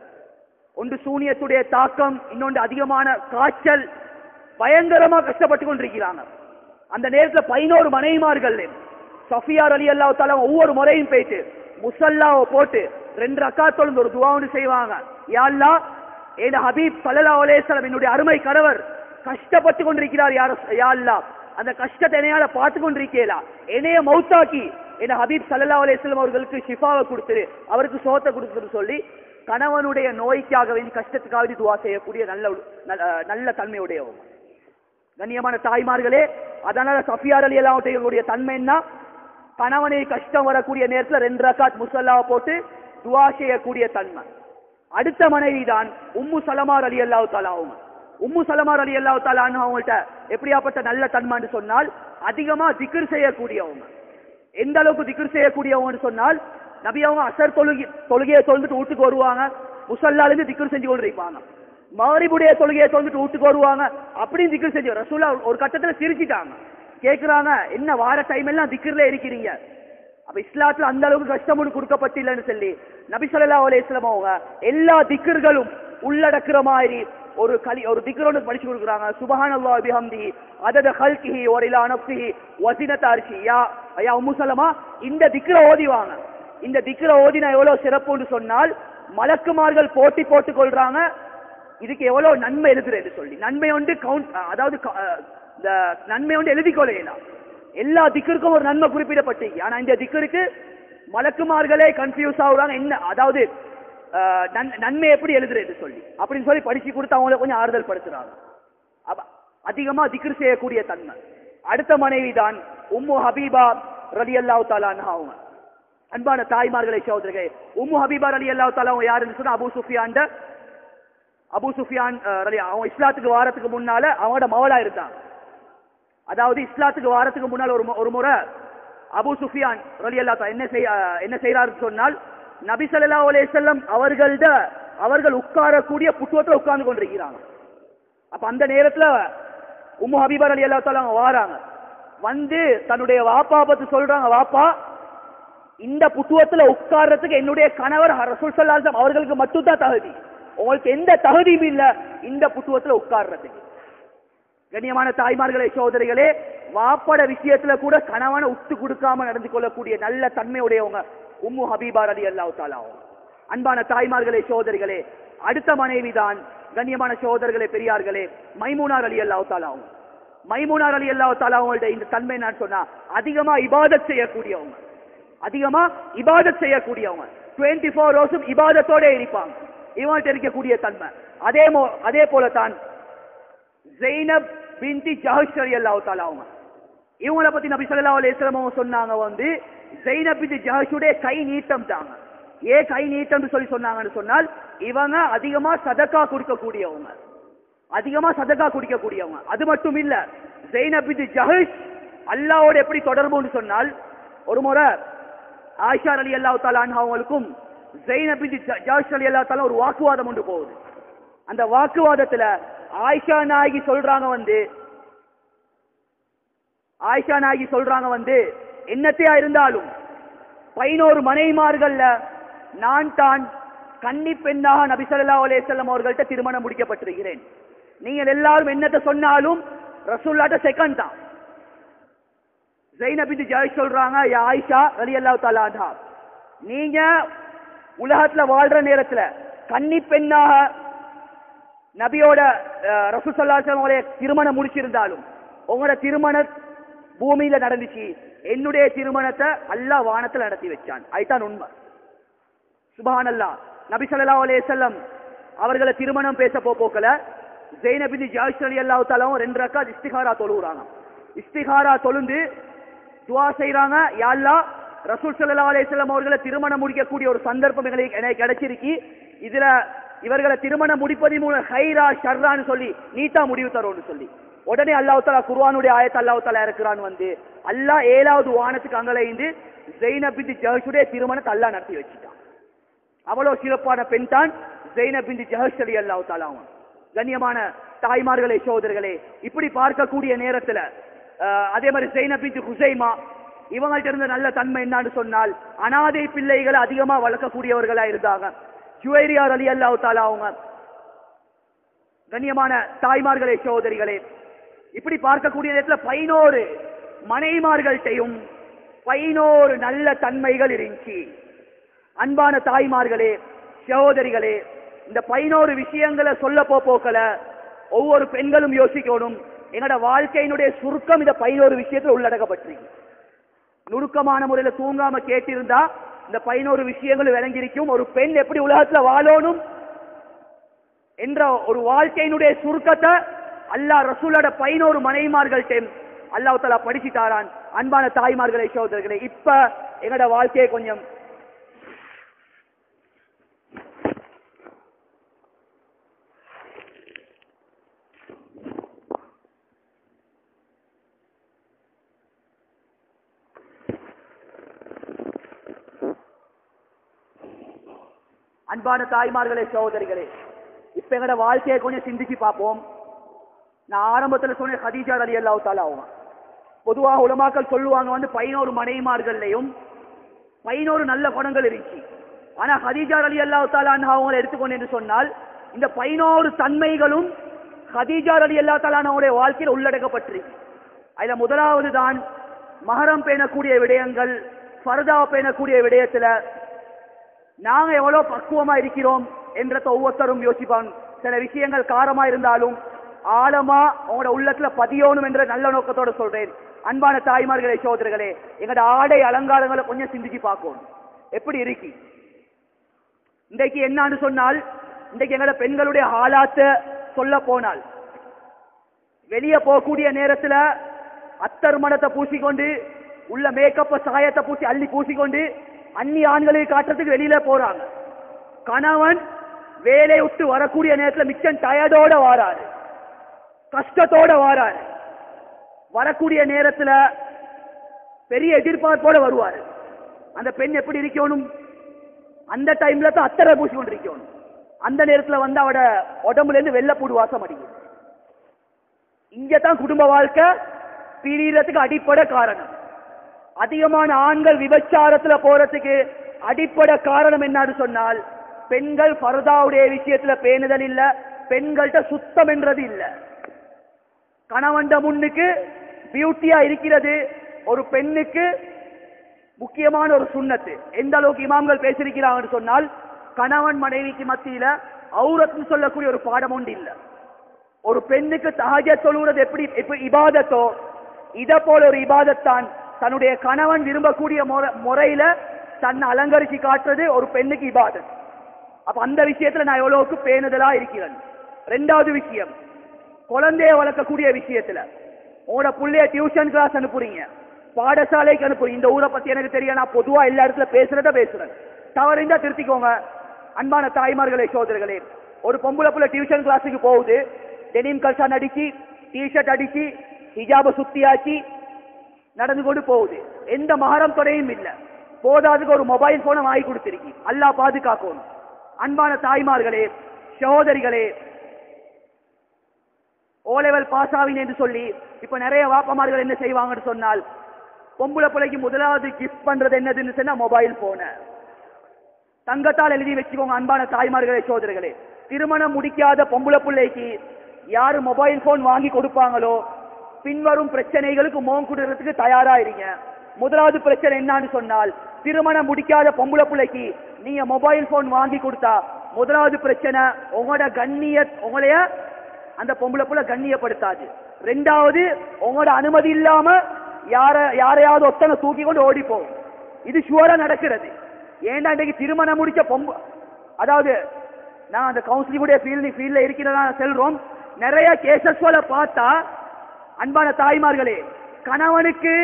ஒன்று சூனியத்துடைய தாக்கம், இன்னொன்று அதிகமான காய்ச்சல், பயங்கரமா கஷ்டப்பட்டு கொண்டிருக்கிறாங்க. அந்த நேரத்துல 11 மனைவிமார்கள் சஃபியா ரலியல்லாஹு தஆலா ஒவ்வொரு முறையும் போயிட்டு முஸல்லாவை போட்டு 2 ரக்காத் தொழுந்து ஒரு துஆ ஒன்று செய்வாங்க. யா அல்லாஹ், என் ஹபீப் ஸல்லல்லாஹு அலைஹி வஸல்லம் என்னுடைய அருமை கணவர் கஷ்டப்பட்டு கொண்டிருக்கிறார், யா அல்லாஹ், அந்த கஷ்டத்தை என்னையால பார்த்து கொண்டிருக்கேலா, என்னைய மௌத்தாக்கி என் ஹபீப் ஸல்லல்லாஹு அலைஹி வஸல்லம் அவர்களுக்கு ஷிஃபாவை கொடுத்துரு, அவருக்கு சோத்தை கொடுத்துரு சொல்லி கணவனுடைய நோய்க்காக வேண்டி கஷ்டத்துக்காக துஆ செய்யக்கூடிய நல்ல தன்மையுடையவங்க. கண்ணியமான தாய்மார்களே, அதனால சஃபியா ரலியல்லாஹு அன்ஹா தன்மை என்ன? கணவனை கஷ்டம் வரக்கூடிய நேரத்துல 2 ரக்காத் முஸல்லாவை போட்டு துஆ செய்யக்கூடிய தன்மை. அடுத்த மனைவி தான் உம்மு சலமா ரலியல்லாஹு தஆலா அவங்க. உம்மு சலமா ரலியல்லாஹு தஆலா அவங்கள்ட்ட எப்படியாப்பட்ட நல்ல தன்மைன்னு சொன்னால் அதிகமா திக்ர் செய்யக்கூடியவங்க. எந்த அளவுக்கு திக்ர் செய்யக்கூடியவங்கன்னு சொன்னால் நபி அவங்க அசர் தொழுகையை தொழுந்துட்டு வீட்டுக்கு வருவாங்க, முஸல்லாலிருந்து திக்ர் செஞ்சு கொண்டு இருப்பாங்க. மக்ரிபுடைய தொழுகையை தொழுந்துட்டு வீட்டுக்கு வருவாங்க, அப்படின்னு திக்ர் செஞ்சு. ரசூலுல்லாஹ் ஒரு கட்டத்துல சிரிச்சிட்டாங்க, கேட்கிறாங்க, என்ன வார டைம் எல்லாம் திக்ர்ல இருக்கிறீங்க? அப்ப இஸ்லாத்துல அந்த அளவுக்கு கஷ்டம் ஒன்று கொடுக்கப்பட்டில்லைன்னு சொல்லி நபி ஸல்லல்லாஹு அலைஹி வஸல்லம் அவங்க எல்லா திக்ர்களும் உள்ளடக்குற மாதிரி ஒரு திக்ர் ஒன்று படிச்சு கொடுக்குறாங்க. சுப்ஹானல்லாஹி பிஹம்திஹி அதத ஹல்கிஹி வ ரிலா நஃப்ஸிஹி வ ஸினத அர்ஷி. யா உம்மு சலமா, இந்த திக்ரை ஓதிவாங்க. இந்த திக்ரை ஓதினா எவ்வளவு சிறப்புன்னு சொன்னால் மலக்குமார்கள் போட்டி போட்டுக் கொள்றாங்க, இதுக்கு எவ்வளவு நன்மை எழுதுறது சொல்லி. நன்மை ஒன்று அதாவது இந்த நன்மை ஒன்று எழுதிக்கொள்ளலாம். எல்லா திக்கருக்கும் ஒரு நன்மை குறிப்பிடப்பட்டு, ஆனா இந்த திக்கருக்கு மலக்குமார்களே கன்ஃபியூஸ் ஆகுறாங்க, என்ன அதாவது நன்மை எப்படி எழுதுறது சொல்லி அப்படின்னு சொல்லி படிச்சு கொடுத்து அவங்கள கொஞ்சம் ஆறுதல் படுத்துறாங்க. அதிகமா திக்ர் செய்யக்கூடிய தன்மை. அடுத்த மனைவி தான் உம்மு ஹபீபா ரலியல்லாஹு தஆலா அன்ஹா அவங்க. அன்பான தாய்மார்களை சகோதரர்களே, உம்மு ஹபீபா ரலியல்லாஹு தஆலா அவங்க யாருன்னு சொன்னா அபூ சுஃபியான் அவங்க இஸ்லாத்துக்கு வாரத்துக்கு முன்னால அவங்களோட மவளா இருந்தாங்க. அதாவது இஸ்லாத்துக்கு வாரத்துக்கு முன்னால் ஒரு முறை அபூ சுஃபியான் ரலியல்லாஹு தஆலா என்ன செய்யறாருன்னு சொன்னால் நபி ஸல்லல்லாஹு அலைஹி வஸல்லம் அவர்கள் உட்காரக்கூடிய புட்டுவத்துல உட்கார்ந்து கொண்டிருக்கிறாங்க. அப்ப அந்த நேரத்துல உம்மு ஹபீபா ரலியல்லாஹு தஆலா அவங்க வாராங்க, வந்து தன்னுடைய வாப்பா பத்தி சொல்றாங்க, வாப்பா, இந்த புட்டுவத்துல உட்கார்றதுக்கு என்னுடைய கணவர் ரசூல் ஸல்லல்லாஹு அலைஹி வஸல்லம் அவர்களுக்கு மட்டும்தான் தகுதி, உங்களுக்கு எந்த தகுதியும் இல்ல இந்த புட்டுவத்துல உட்கார்றதுக்கு. கண்ணியமான தாய்மார்களே சகோதரிகளே, வாப்பட விஷயத்துல கூட கணவனை விட்டு கொடுக்காம நடந்து கொள்ளக்கூடிய நல்ல தன்மையுடையவங்க உம்மு ஹபீபா ரலியல்லாஹு தஆலா. அன்பான தாய்மார்களே சகோதரிகளே, அடுத்த மனைவி தான் கண்ணியமான சகோதரர்களே பெரியார்களே மைமூனா ரலியல்லாஹு தஆலா. மைமூனா ரலியல்லாஹு தஆலா அவங்களோட இந்த தன்மை என்னன்னு சொன்னா அதிகமா இபாதத் செய்யக்கூடியவங்க. 24 ஹவர்ஸும் இபாதத்தோட இருப்பாங்க. இவங்கள்ட்ட இருக்கக்கூடிய தன்மை. அதே போல தான் ஸைனப் பின்தி ஜஹஷ் ரலியல்லாஹு தஆலா அவங்க. இவங்கள பத்தி நபி ஸல்லல்லாஹு அலைஹி வஸல்லம் சொன்னாங்க, வந்து ஸைனப் பின்தி ஜஹஷுடைய கை நீட்டம் தாங்க. ஏன் கை நீட்டம்னு சொன்னாங்கன்னு சொன்னால் இவங்க அதிகமா சதக்கா கொடுக்கக்கூடியவங்க. அது மட்டும் இல்ல, ஸைனப் பின்தி ஜஹஷ் அல்லாஹ்வோட எப்படி தொடர்புன்னு சொன்னால் ஒரு முறை ஆயிஷா ரலியல்லாஹு தஆலா அன்ஹா அவங்களுக்கும் ஸைனப் பின்தி ஜஹஷ் ரலியல்லாஹு தஆலா ஒரு வாக்குவாதம் ஒன்று போகுது. அந்த வாக்குவாதத்துல ஆயிஷா நாயகி சொல்றாங்க வந்து என்னத்தையா இருந்தாலும் 11 மனைவிமார்கள்ல நான் தான் கன்னி பெண்ணாக நபி ஸல்லல்லாஹு அலைஹி வஸல்லம் அவர்கள்ட்ட திருமணம் முடிக்கப்பட்டிருக்கிறேன். நீங்கள் எல்லாரும் என்னத்தை சொன்னாலும் ரசூலுல்லாஹ்ட்ட செகண்ட் தான். ஸைனப் பின்த் ஜஹஷ் சொல்றாங்க, யா ஆயிஷா ரலியல்லாஹு தஆலா அன்ஹா, நீங்க உலகத்துல வாழ்ற நேரத்துல கன்னி பெண்ணாக நபியோட ரசூல் ஸல்லல்லாஹு அலைஹி வஸல்லம் திருமணம் முடிச்சிருந்தாலும் உங்களோட திருமண பூமியில நடந்துச்சு, என்னுடைய திருமணத்தை அல்லாஹ் வானத்துல நடத்தி வச்சான். அதுதான் உண்மை. சுப்ஹானல்லாஹ். நபி ஸல்லல்லாஹு அலைஹி வஸல்லம் அவர்களை திருமணம் பேச போக்கல ஸைனப் பின்த் ஜஹஷ் ரலியல்லாஹு தஆலா 2 ரக்காத் இஸ்திகாரா தொழுறாங்க. இஸ்திகாரா தொழுந்து துஆ செய்றாங்க, யா அல்லாஹ் ரசூல் ஸல்லல்லாஹு அலைஹி வஸல்லம் அவர்களை திருமணம் முடிக்கக்கூடிய ஒரு சந்தர்ப்பம் எனக்கு கிடைச்சிருக்கு. இதுல இவர்களை திருமணம் முடிப்பது மூலம் ஹைரா ஷர்ரான்னு சொல்லி நீட்டா முடிவு தரோன்னு சொல்லி உடனே அல்லாஹ் தஆலா குர்ஆனுடைய ஆயத்தை அல்லாஹ் தஆலா இறக்குறான். அல்லாஹ் 7வது வானத்துக்கு அங்கலைந்து ஸைனப் பின்த் ஜஹ்ஷுடைய திருமணத்தை அல்லாஹ் நடத்தி வச்சிட்டான். அவ்வளவு சிறப்பான பெண் தான் ஸைனப் பின்த் ஜஹ்ஷ் ரலியல்லாஹு தஆலா. கண்ணியமான தாய்மார்களே, சகோதரர்களே, இப்படி பார்க்கக்கூடிய நேரத்துல அதே மாதிரி ஸைனப் பின்த் ஹுஸைமா இவங்கள்ட்ட இருந்த நல்ல தன்மை என்னன்னு சொன்னால் அனாதை பிள்ளைகளை அதிகமா வளர்க்கக்கூடியவர்களா இருந்தாங்க. ஜுவைரியா ரலியல்லாஹு தஆலா அவங்க. கண்ணியமான தாய்மார்களே, சகோதரிகளே, இப்படி பார்க்கக்கூடிய நேரத்துல 11 மனைமார்கள்ட்டையும் 11 நல்ல தன்மைகள் இருந்துச்சு. அன்பான தாய்மார்களே, சகோதரிகளே, இந்த 11 விஷயங்களை சொல்ல போக்கல ஒவ்வொரு பெண்களும் யோசிக்கணும். எங்களோட வாழ்க்கையினுடைய சுருக்கம் இந்த 11 விஷயத்துல உள்ளடக்கப்பட்டிருக்கு. நுணுக்கமான முறையில தூங்காம கேட்டிருந்தா இந்த 11 விஷயங்கள் விளங்கியிருக்கும். ஒரு பெண் எப்படி உலகத்துல வாழணும் என்ற ஒரு வாழ்க்கையினுடைய சுருக்கத்தை அல்லாஹ் ரசூலோட 11 மனைமார்கள்ட்ட அல்லாஹ் தஆலா படிச்சுட்டாரான். அன்பான தாய்மார்களே, சகோதரர்களே, இப்ப எங்களோட வாழ்க்கையை கொஞ்சம் அன்பான தாய்மார்களே, சகோதரிகளே, இப்ப எங்களோட வாழ்க்கையை கொஞ்சம் சிந்திச்சு பார்ப்போம். நான் ஆரம்பத்தில் சொன்ன ஹதீஜா ரலியல்லாஹு தஆலா அவங்க. பொதுவாக உலமாக்கள் சொல்லுவாங்க 11 மனைமார்கள்லையும் 11 நல்ல குணங்கள் இருந்துச்சு. ஆனா ஹதீஜா ரலியல்லாஹு தஆலா அவங்களை எடுத்துக்கொண்டு என்று சொன்னால் இந்த 11 தன்மைகளும் ஹதீஜா ரலியல்லாஹு தஆலா அவங்களுடைய வாழ்க்கையில் உள்ளடக்கப்பட்டிருக்கு. அதுல முதலாவது தான் மஹரம் பேணக்கூடிய விடயங்கள். ஃபர்தா பேணக்கூடிய விடயத்துல நாங்க எவ்வளவு பக்குவமா இருக்கிறோம் என்றத ஒவ்வொருத்தரும் யோசிப்பாங்க. சில விஷயங்கள் காரமா இருந்தாலும் ஆழமா உங்களோட உள்ளத்துல பதியோணும் என்ற நல்ல நோக்கத்தோட சொல்றேன். அன்பான தாய்மார்களே, சகோதரர்களே, எங்களோட ஆடை அலங்காரங்களை கொஞ்சம் சிந்திச்சு பார்க்கணும். எப்படி இருக்கு இன்றைக்கு என்னன்னு சொன்னால், இன்றைக்கு எங்களோட பெண்களுடைய ஆளாத்த சொல்ல போனால் வெளியே போகக்கூடிய நேரத்துல அத்தர் மணத்தை பூசிக்கொண்டு உள்ள மேக்கப்ப சாயத்தை பூசி அள்ளி பூசிக்கொண்டு அந்நிய ஆண்களை காட்டுறதுக்கு வெளியில போறாங்க. கணவன் வேலை விட்டு வரக்கூடிய நேரத்தில் மிச்சம் டயர்டோட வாராரு, கஷ்டத்தோட வாராரு. வரக்கூடிய நேரத்துல பெரிய எதிர்பார்ப்போட வருவாரு. அந்த பெண் எப்படி இருக்கணும்? அந்த டைம்ல தான் அத்தரை பூசி கொண்டு இருக்கணும். அந்த நேரத்துல அவட உடம்புல இருந்து வெள்ளப்பூடு வாசம் அடிக்கும். இங்கதான் குடும்ப வாழ்க்கை பிரியறதுக்கு அடிப்படை காரணம். அதிகமான ஆண்கள் விபச்சாரத்துல போறதுக்கு அடிப்படை காரணம் என்னன்னு சொன்னால் பெண்கள் ஃபர்தாவுடைய விஷயத்துல பேணுதல் இல்ல, பெண்கள்கிட்ட சுத்தம் என்றது இல்ல. கணவன் முன்னுக்கு பியூட்டியா இருக்கிறது ஒரு பெண்ணுக்கு முக்கியமான ஒரு சுன்னத்து. எந்த அளவுக்கு இமாம்கள் பேசியிருக்கிறாங்கன்னு சொன்னால் கணவன் மனைவிக்கு மத்தியில ஔரத்னு சொல்லக்கூடிய ஒரு பாடம் ஒன்று இல்ல. ஒரு பெண்ணுக்கு தஹஜ்ஜத் தொழுகிறது எப்படி இபாதத்தோ இத போல ஒரு இபாதத்தான் தன்னுடைய கணவன் விரும்பக்கூடிய முறையில தன்னை அலங்கரிச்சு காட்டுறது ஒரு பெண்ணுக்கு இபாதத். அப்ப அந்த விஷயத்துல நான் எவ்வளவுக்கு பேணுதலா இருக்கிறேன். 2வது விஷயம், குழந்தைய வளர்க்கக்கூடிய விஷயத்துல உங்களோட புள்ளைய டியூஷன் கிளாஸ் அனுப்புறீங்க, பாடசாலைக்கு அனுப்புறீங்க. இந்த ஊரை பத்தி எனக்கு தெரியும், நான் பொதுவா எல்லா இடத்துல பேசுறேன். தவறிந்தா திருத்திக்கோங்க. அன்பான தாய்மார்களே, சகோதரர்களே, ஒரு பொம்பளை புள்ள டியூஷன் கிளாஸுக்கு போகுது, டெனிம் கல்சான் அடிச்சு டிஷர்ட் அடிச்சு ஹிஜாப சுத்தியாச்சு நடந்து கொண்டு போகுது. எந்த மஹரம் துணையும் இல்ல. போதாதுக்கு ஒரு மொபைல் போனை வாங்கி கொடுத்திருக்கு. அல்லாஹ் பாதுகாக்கணும். அன்பான தாய்மார்களே, சகோதரிகளே, ஓ லெவல் பாஸ் ஆவின் என்று சொல்லி இப்ப நிறைய வாப்பமார்கள் என்ன செய்வாங்கன்னு சொன்னால் பொம்பளை பிள்ளைக்கு முதலாவது கிஃப்ட் பண்றது என்னதுன்னு சொன்னா மொபைல் போன. தங்கத்தால் எழுதி வச்சுக்கோங்க. அன்பான தாய்மார்களே, சகோதரிகளே, திருமணம் முடிக்காத பொம்பளை பிள்ளைக்கு யாரு மொபைல் போன் வாங்கி கொடுப்பாங்களோ பின்வரும் பிரச்சனைகளுக்கு மோகம் கொடுக்கிறதுக்கு தயாரா இருங்க. முதலாவது பிரச்சனை என்னன்னு சொன்னால் திருமணம் முடிக்காத பொம்பளை பிள்ளைக்கு நீங்க மொபைல் போன் வாங்கி கொடுத்தா முதலாவது பிரச்சனை உங்களோட உங்களைய அந்த பொம்பளை புள்ள கண்ணியப்படுத்தாது. 2வது உங்களோட அனுமதி இல்லாம யாரையாவது ஒத்தனை தூக்கி கொண்டு ஓடி போகும். இது ஷுவரா நடக்கிறது. ஏன்னா இன்னைக்கு திருமணம் முடிச்ச அதாவது நான் அந்த கவுன்சிலிங் ஃபீல்ட்ல இருக்கிறதா செல்றோம். நிறைய கேசஸ் பார்த்தா அன்பான தாய்மார்களே, கணவனுக்கு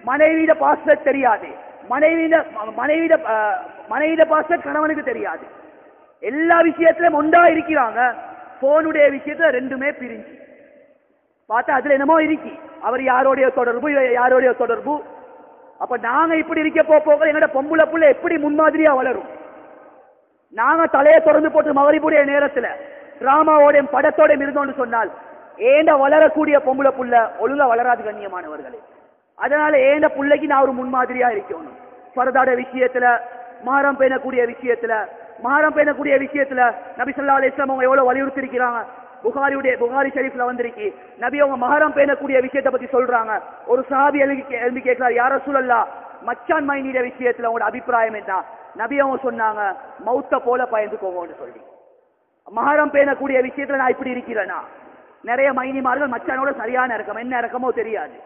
மனைவியிட பாஸ்வேர்ட் தெரியாது, மனைவியிட பாஸ்வேர்ட் கணவனுக்கு தெரியாது. எல்லா விஷயத்திலும் ஒன்றா இருக்கிறாங்க. போனுடைய விஷயத்துல ரெண்டுமே பிரிஞ்சு பார்த்தா அதுல என்னமோ இருக்கி, அவர் யாரோடைய தொடர்பு, யாரோடைய தொடர்பு. அப்ப நாங்க இப்படி இருக்க போக எங்கட பொம்புல புள்ள எப்படி முன்மாதிரியா வளரும்? நாங்க தலையை திறந்து போட்டு மகரிபுடைய நேரத்துல டிராமாவோட படத்தோட இருந்தோம்னு சொன்னால் ஏண்ட வளரக்கூடிய பொம்புல புள்ள ஒழுங்கா வளராது கண்ணியமானவர்களே. அதனால ஏண்ட புள்ளைக்கு நான் ஒரு முன்மாதிரியா இருக்கணும். பரதாட விஷயத்துல, மஹரம் பேணக்கூடிய விஷயத்துல நபி ஸல்லல்லாஹு அலைஹி வஸல்லம் அவங்க எவ்வளவு வலியுறுத்தி இருக்கிறாங்க. புகாரி ஷரீஃப்ல வந்திருக்கு. நபி அவங்க மஹரம் பேணக்கூடிய விஷயத்தை பத்தி சொல்றாங்க. ஒரு சஹாபி எழுதி கேட்கிறார், யா ரசூலல்லாஹ், மச்சான் மைனிட விஷயத்துல உங்களோட அபிப்பிராயம் என்ன? நபி அவங்க சொன்னாங்க, மௌத்த போல பயந்துக்கோங்கன்னு சொல்லி. மஹரம் பேணக்கூடிய விஷயத்துல நான் இப்படி இருக்கிறேனா? நிறைய மைனிமார்கள் மச்சானோட சரியான இறக்கம், என்ன இறக்கமோ தெரியாது.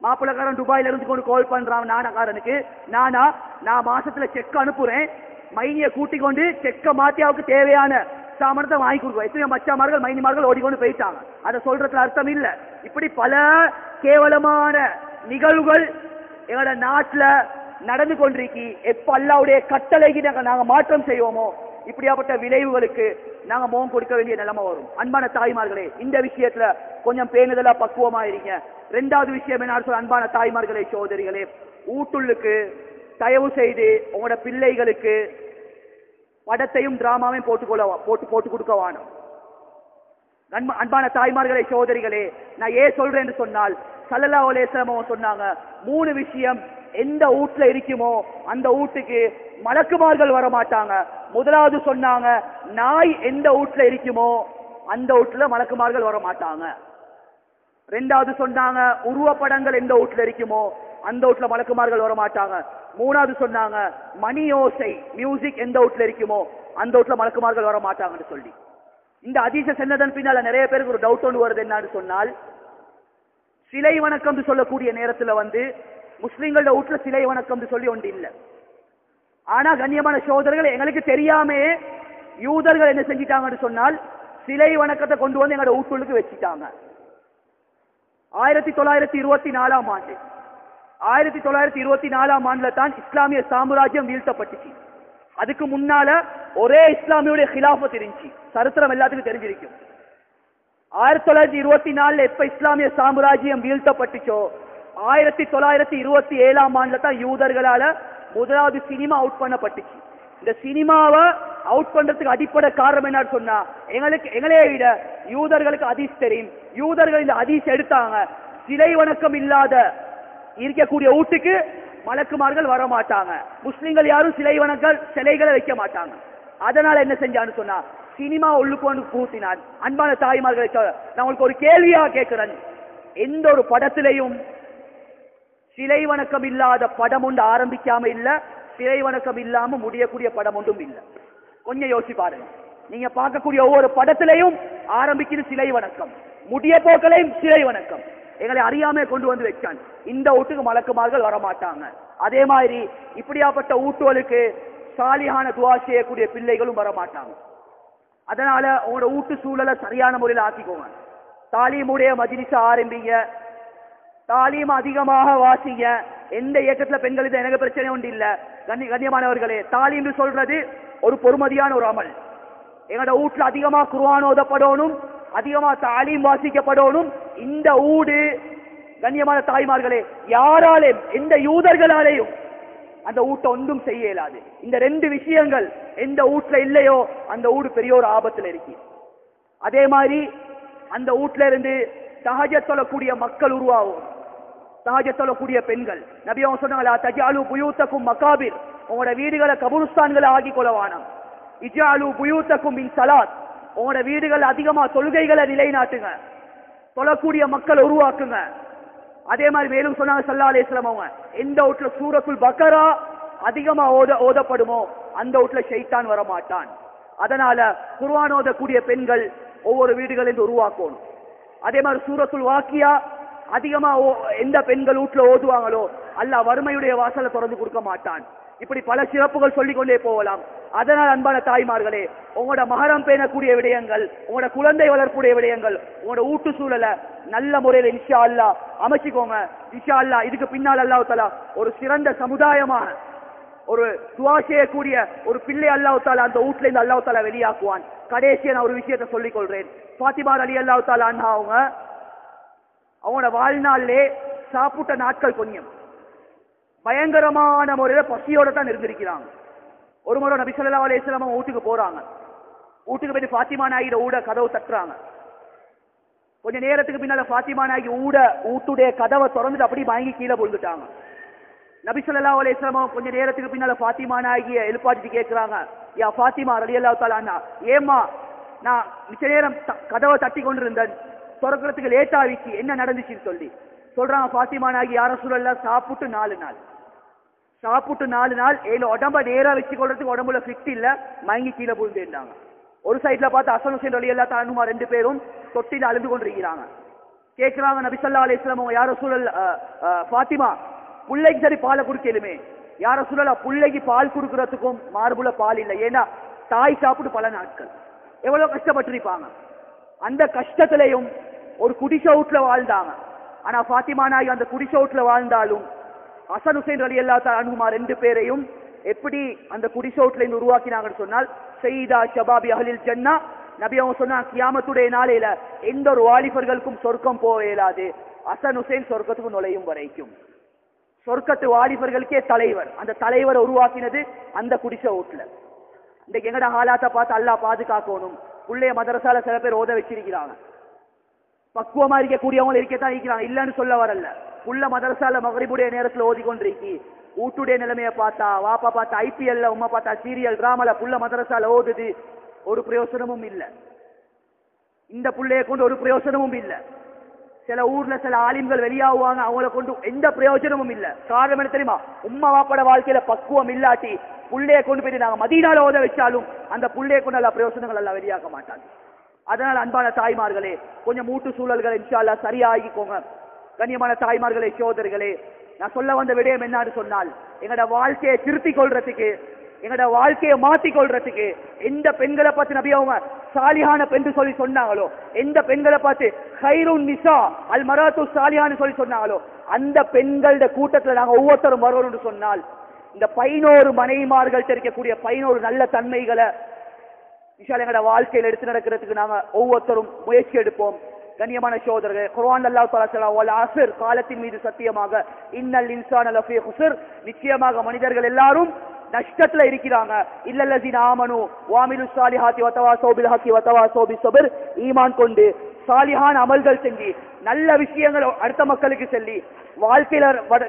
மாப்பிள்ளக்காரன் துபாயில இருந்து கொண்டு கால் பண்றான் நானக்காரனுக்கு, நான் மாசத்துல செக் அனுப்புறேன், மைனிய கூட்டிக் கொண்டு செக்க மாத்தி அவருக்கு தேவையான சாமானத்தை வாங்கி கொடுக்குவோம். எத்தனையோ மச்சாமார்கள் மைனிமார்கள் ஓடிக்கொண்டு போயிட்டாங்க. அதை சொல்றதுல அர்த்தம் இல்ல. இப்படி பல கேவலமான நிகழ்வுகள் எங்களோட நாட்டுல நடந்து கொண்டிருக்கி. எப்ப அல்லாஹ்வுடைய கட்டளைக்கு நாங்க மாற்றம் செய்வோமோ இப்படியாப்பட்ட விளைவுகளுக்கு நாங்க முகம் கொடுக்க வேண்டிய நிலைமை வரும். அன்பான தாய்மார்களே, இந்த விஷயத்துல கொஞ்சம் பேணுதலா பக்குவமா இருங்க. ரெண்டாவது விஷயம் என்ன சொல்ல, அன்பான தாய்மார்களே, சகோதரிகளே, ஊட்டுள்ளுக்கு தயவு செய்து உங்களோட பிள்ளைகளுக்கு படத்தையும் டிராமாவையும் போட்டு கொடுக்க வேணும். அன்பான தாய்மார்களே, சகோதரிகளே, நான் ஏன் சொல்றேன்னு சொன்னால் ஸல்லல்லாஹு அலைஹி வஸல்லம் சொன்னாங்க, 3 விஷயம் எந்த வீட்டுல இருக்குமோ அந்த வீட்டுக்கு மலக்குமார்கள் வர மாட்டாங்க. முதலாவது சொன்னாங்க, நாய் எந்த வீட்டுல இருக்குமோ அந்த வீட்டுல மலக்குமார்கள் வர மாட்டாங்க. ரெண்டாவது சொன்னாங்க, உருவப்படங்கள் எந்த வீட்டுல இருக்குமோ அந்த வீட்டுல மலக்குமார்கள் வர மாட்டாங்க. மூணாவது சொன்னாங்க, மணி ஓசை மியூசிக் எந்த வீட்டுல இருக்குமோ அந்த வீட்டுல மலக்குமார்கள் வர மாட்டாங்கன்னு சொல்லி. இந்த ஹதீஸை சொன்னதன் பின்னால நிறைய பேருக்கு ஒரு டவுட் ஒன்று வருது. என்னன்னு சொன்னால், சிலை வணக்கம் சொல்லக்கூடிய நேரத்துல முஸ்லிம்களோட வீட்டுல சிலை வணக்கம் சொல்லி ஒன்று இல்லை. ஆனா கண்ணியமான சகோதரர்கள், எங்களுக்கு தெரியாமே யூதர்கள் என்ன செஞ்சிட்டாங்கன்னு சொன்னால் சிலை வணக்கத்தை கொண்டு வந்து எங்களோட வீட்டுக்கு வச்சுட்டாங்க. 1924ஆம் ஆண்டு 1924ஆம் ஆண்டுல தான் இஸ்லாமிய சாம்ராஜ்யம் வீழ்த்தப்பட்டுச்சு. அதுக்கு முன்னால ஒரே இஸ்லாமியுடைய ஹிலாஃபத் இருந்துச்சு. சரித்திரம் எல்லாத்துக்கும் தெரிஞ்சிருக்கும். 1924 எப்ப இஸ்லாமிய சாம்ராஜ்யம் வீழ்த்தப்பட்டுச்சோ 1927ஆம் ஆண்டுல தான் யூதர்களால முதலாவது சினிமா அவுட் பண்ணப்பட்டுச்சு. இந்த சினிமாவை அவுட் பண்றதுக்கு அடிப்படை காரணம் என்னன்னு சொன்னா, எங்களையே விட யூதர்களுக்கு ஹதீஸ் தெரியும். யூதர்கள் இந்த ஹதீஸ் எடுத்தாங்க, சிலை வணக்கம் இல்லாத இருக்கக்கூடிய வீட்டுக்கு மலக்குமார்கள் வர மாட்டாங்க, முஸ்லிம்கள் யாரும் சிலைகளை வைக்க மாட்டாங்க. அதனால என்ன செஞ்சான்னு சொன்னா, சினிமா உள்ளுக்கு வந்து பூத்தினான். அன்பான தாய்மார்களை, நான் உங்களுக்கு ஒரு கேள்வியா கேட்கிறேன், எந்த ஒரு படத்திலையும் சிலை வணக்கம் இல்லாத படம் ஒன்று ஆரம்பிக்காம இல்ல, சிலை வணக்கம் இல்லாம முடியக்கூடிய படம் ஒன்றும் இல்ல. கொஞ்சம் யோசிச்சு பாருங்க. நீங்க பார்க்கக்கூடிய ஒவ்வொரு படத்திலையும் ஆரம்பிக்கிறது சிலை வணக்கம், முடிய போக்களையும் சிலை வணக்கம். எங்களை அறியாம கொண்டு வந்து வச்சான். இந்த வீட்டுக்கு மலக்குமார்கள் வரமாட்டாங்க. அதே மாதிரி இப்படியாப்பட்ட வீட்டுகளுக்கு சாலியான துவா செய்யக்கூடிய பிள்ளைகளும் வரமாட்டாங்க. அதனால உங்களோட வீட்டு சூழலை சரியான முறையில் ஆக்கிக்கோங்க. தாலீமுடைய மஜ்லிஸை ஆரம்பிங்க, தாலீம் அதிகமாக வாசிங்க. எந்த இயக்கத்துல பெண்களுக்கு எனக்கு பிரச்சனை ஒன்று இல்ல. கண்ணியமானவர்களே, தாலீம் சொல்றது ஒரு பொறுமதியான ஒரு அமல். எங்களோட வீட்டுல அதிகமா குர்ஆன் ஓதப்படணும், அதிகமா தாலீம் வாசிக்கப்படணும். இந்த ஊடு கண்ணியமான தாய்மார்களே, யாராலையும் எந்த யூதர்களாலேயும் அந்த வீட்டை ஒன்றும் செய்ய இயலாது. இந்த 2 விஷயங்கள் எந்த வீட்டுல இல்லையோ அந்த வீடு பெரிய ஒரு ஆபத்துல இருக்கு. அதே மாதிரி அந்த வீட்டுல இருந்து தஹஜ்ஜத் தொழக்கூடிய மக்கள் உருவாகும், தஹஜ்ஜத் தொழக்கூடிய பெண்கள். நபி அவங்க சொன்னாங்க, தஜ்அலு புயூத்தக்கும் மகாபிர், உங்களோட வீடுகளை கபுருஸ்தான்களை ஆக்கி கொள்ளவானம். இஜ்அலு புயூத்தக்கும் மின் ஸலாத், உங்களோட வீடுகள் அதிகமா தொழுகைகளை நிலைநாட்டுங்க, தொழக்கூடிய மக்கள் உருவாக்குங்க. அதே மாதிரி மேலும் சொன்னாங்க ஸல்லல்லாஹு அலைஹி வஸல்லம் அவங்க, எந்த வீட்டுல சூரத்துல் பக்கரா அதிகமா ஓதப்படுமோ அந்த வீட்டுல ஷைத்தான் வர மாட்டான். அதனால குர்ஆன் ஓதக்கூடிய பெண்கள் ஒவ்வொரு வீடுகளிலிருந்து உருவாக்கணும். அதே மாதிரி சூரத்துல் வாக்கியா அதிகமா எந்த பெண்கள் வீட்டுல ஓதுவாங்களோ அல்லாஹ் வறுமையுடைய வாசலை திறந்து கொடுக்க மாட்டான். இப்படி பல சிறப்புகள் சொல்லிக் கொண்டே போகலாம். அதனால் அன்பான தாய்மார்களே, உங்களோட மகரம் பேணக்கூடிய விடயங்கள், உங்களோட குழந்தை வளர்ப்புடைய விடயங்கள், உங்களோட ஊட்டு சூழலை நல்ல முறையில் இன்ஷா அல்லாஹ் அமைச்சுக்கோங்க. இன்ஷா அல்லாஹ் இதுக்கு பின்னால் அல்லாஹ் தஆலா ஒரு சிறந்த சமுதாயமாக ஒரு துஆ செய்யக்கூடிய ஒரு பிள்ளை அல்லாஹ் தஆலா அந்த வீட்ல இருந்து அல்லாஹ் தஆலா வெளியாக்குவான். கடைசியா நான் ஒரு விஷயத்தை சொல்லிக் கொள்றேன். ஃபாத்திமா ரலியல்லாஹு தஆலா அன்ஹா அவங்களோட வாழ்நாளிலே சாப்பிட்ட நாட்கள் கொஞ்சம் பயங்கரமான முறையில பசியோட தான் இருந்திருக்கிறாங்க. ஒரு முறை நபி ஸல்லல்லாஹு அலைஹி வஸல்லம் வீட்டுக்கு போறாங்க. வீட்டுக்கு போய் ஃபாத்திமா நாயிட ஊட கதவு தட்டுறாங்க. கொஞ்ச நேரத்துக்கு பின்னால ஃபாத்திமா நாயகி வீட்டுடைய கதவை திறந்துட்டு அப்படி வாங்கி கீழே விழுந்துட்டாங்க. நபி ஸல்லல்லாஹு அலைஹி வஸல்லம் கொஞ்ச நேரத்துக்கு பின்னால ஃபாத்திமா நாயகியை எழுப்பாட்டிட்டு கேட்கிறாங்க, யா ஃபாத்திமா ரலியல்லாஹு தஆலா அன்ஹா, ஏம்மா நான் மிச்ச நேரம் கதவை தட்டி கொண்டிருந்தேன், திறக்கிறதுக்கு லேட் ஆகிச்சு, என்ன நடந்துச்சுன்னு சொல்லி சொல்றாங்க. ஃபாத்திமா நாயகி, யா ரசூலல்லாஹ் சாப்பிட்டு 4 நாள் ஏழு உடம்ப நேரா வச்சு கொள்றதுக்கு உடம்புல ஃபிட் இல்ல, மயங்கி கீழே விழுந்துட்டாங்க. ஒரு சைட்ல பார்த்து ஹசன் ஹுசைன் ரலியல்லாஹு தஆலா அன்ஹுமா 2 பேரும் தொட்டில அழுது கொண்டிருக்கிறாங்க. கேட்கிறாங்க நபி ஸல்லல்லாஹு அலைஹி வஸல்லம், யா ரசூலல்லாஹ் ஃபாத்திமா புள்ளைக்கு சரி பாலை குடிக்கலுமே, யா ரசூலல்லாஹ் புள்ளைக்கு பால் குடுக்கறதுக்கும் மார்புல பால் இல்லை, ஏன்னா தாய் சாப்பிட்டு பல நாட்கள் எவ்வளவு கஷ்டப்பட்டிருப்பாங்க. அந்த கஷ்டத்திலையும் ஒரு குடிசை வீட்டுல வாழ்ந்தாங்க. ஆனா ஃபாத்திமா நாயகி அந்த குடிசை வீட்டுல வாழ்ந்தாலும் ஹசன் ஹுசைன் ரலியல்லாஹு தஆலா அன்ஹுமா 2 பேரையும் எப்படி அந்த குடிசை வீட்டுல இருந்து உருவாக்கினாங்கன்னு சொன்னால், சையீதா ஷபாபி அஹ்லில் ஜன்னா, நபி அவங்க சொன்னாங்க, கியாமத்துடைய நாளையில எந்த ஒரு வாலிபர்களுக்கும் சொர்க்கம் போக இயலாது, ஹசன் ஹுசைன் சொர்க்கத்துக்கு நுழையும் வரைக்கும். சொர்க்கத்து வாலிபர்களுக்கே தலைவர், அந்த தலைவரை உருவாக்கினது அந்த குடிசை வீட்டுல. இன்றைக்கு எங்கட ஹாலாத்தை பார்த்து அல்லாஹ் பாதுகாக்கணும். புள்ளைய மதரசால சில பேர் ஓத வச்சிருக்கிறாங்க, பக்குவமா இருக்கக்கூடியவங்க இருக்கத்தான் இருக்கிறாங்க, இல்லன்னு சொல்ல வரல. புள்ள மதரசால மகரிபுடைய நேரத்துல ஓதிக்கொண்டிருக்கி, வீட்டுடைய நிலைமையை பார்த்தா, வாப்பா பார்த்தா IPL, உமா பார்த்தா சீரியல் டிராமால புள்ள மதரசால ஓதுது, ஒரு பிரயோசனமும் இல்லை. இந்த புள்ளைய கொண்டு ஒரு பிரயோசனமும் இல்லை. சில ஊர்ல சில ஆலிம்கள் வெளியாகுவாங்க, அவங்கள கொண்டு எந்த பிரயோஜனமும் இல்லை. காரணம் என்ன தெரியுமா? உம்மா வாப்பட வாழ்க்கையில பக்குவம் இல்லாட்டி புள்ளைய கொண்டு போய் நாங்க மதீனால ஓத வச்சாலும் அந்த புள்ளைய கொண்டு எல்லா பிரயோசனங்கள் எல்லாம் வெளியாக்க மாட்டாங்க. அதனால் அன்பான தாய்மார்களே, கொஞ்சம் மூட்டு சூழல்களை இன்ஷா அல்லாஹ் சரியாகிக்கோங்க. கண்ணியமான தாய்மார்களே, சோதர்களே, நான் சொல்ல வந்த விடயம் என்னன்னு சொன்னால், எங்களோட வாழ்க்கையை திருத்திக் கொள்றதுக்கு, எங்களோட வாழ்க்கையை மாற்றிக் கொள்றதுக்கு எந்த பெண்களை பார்த்து நபி அவங்க சாலிஹான பெண் சொல்லி சொன்னாங்களோ, எந்த பெண்களை பார்த்து ஹைருன் நிசா அல் மராத்து சாலிஹான்னு சொல்லி சொன்னாங்களோ, அந்த பெண்களோட கூட்டத்தில் நாங்கள் ஒவ்வொருத்தரும் வருவோம்னு சொன்னால், இந்த 11 மனைவிமார்கள் இருக்கக்கூடிய 11 நல்ல தன்மைகளை எங்களோட வாழ்க்கையில் எடுத்து நடக்கிறதுக்கு நாங்க ஒவ்வொருத்தரும் முயற்சி எடுப்போம். கண்ணியமான சகோதரர்களே, குர்ஆன் அல்லாஹ் தஆலா சொல்றான், வல் அஸ்ர், காலத்தின் மீது சத்தியமாக, இன்னல் இன்சான லஃபீ குஸ்ர், நிச்சயமாக மனிதர்கள் எல்லாரும் நஷ்டத்துல இருக்கிறாங்க. இல்லல்லஸீன ஆமனு வஅமிலு ஸாலிஹாத்தி வதவாஸௌ பில் ஹக்கி வதவாஸௌ பிஸ்ஸப்ர், ஈமான் கொண்டு சாலிஹான அமல்கள் செஞ்சு நல்ல விஷயங்கள் அடுத்த மக்களுக்கு சொல்லி வாழ்க்கையில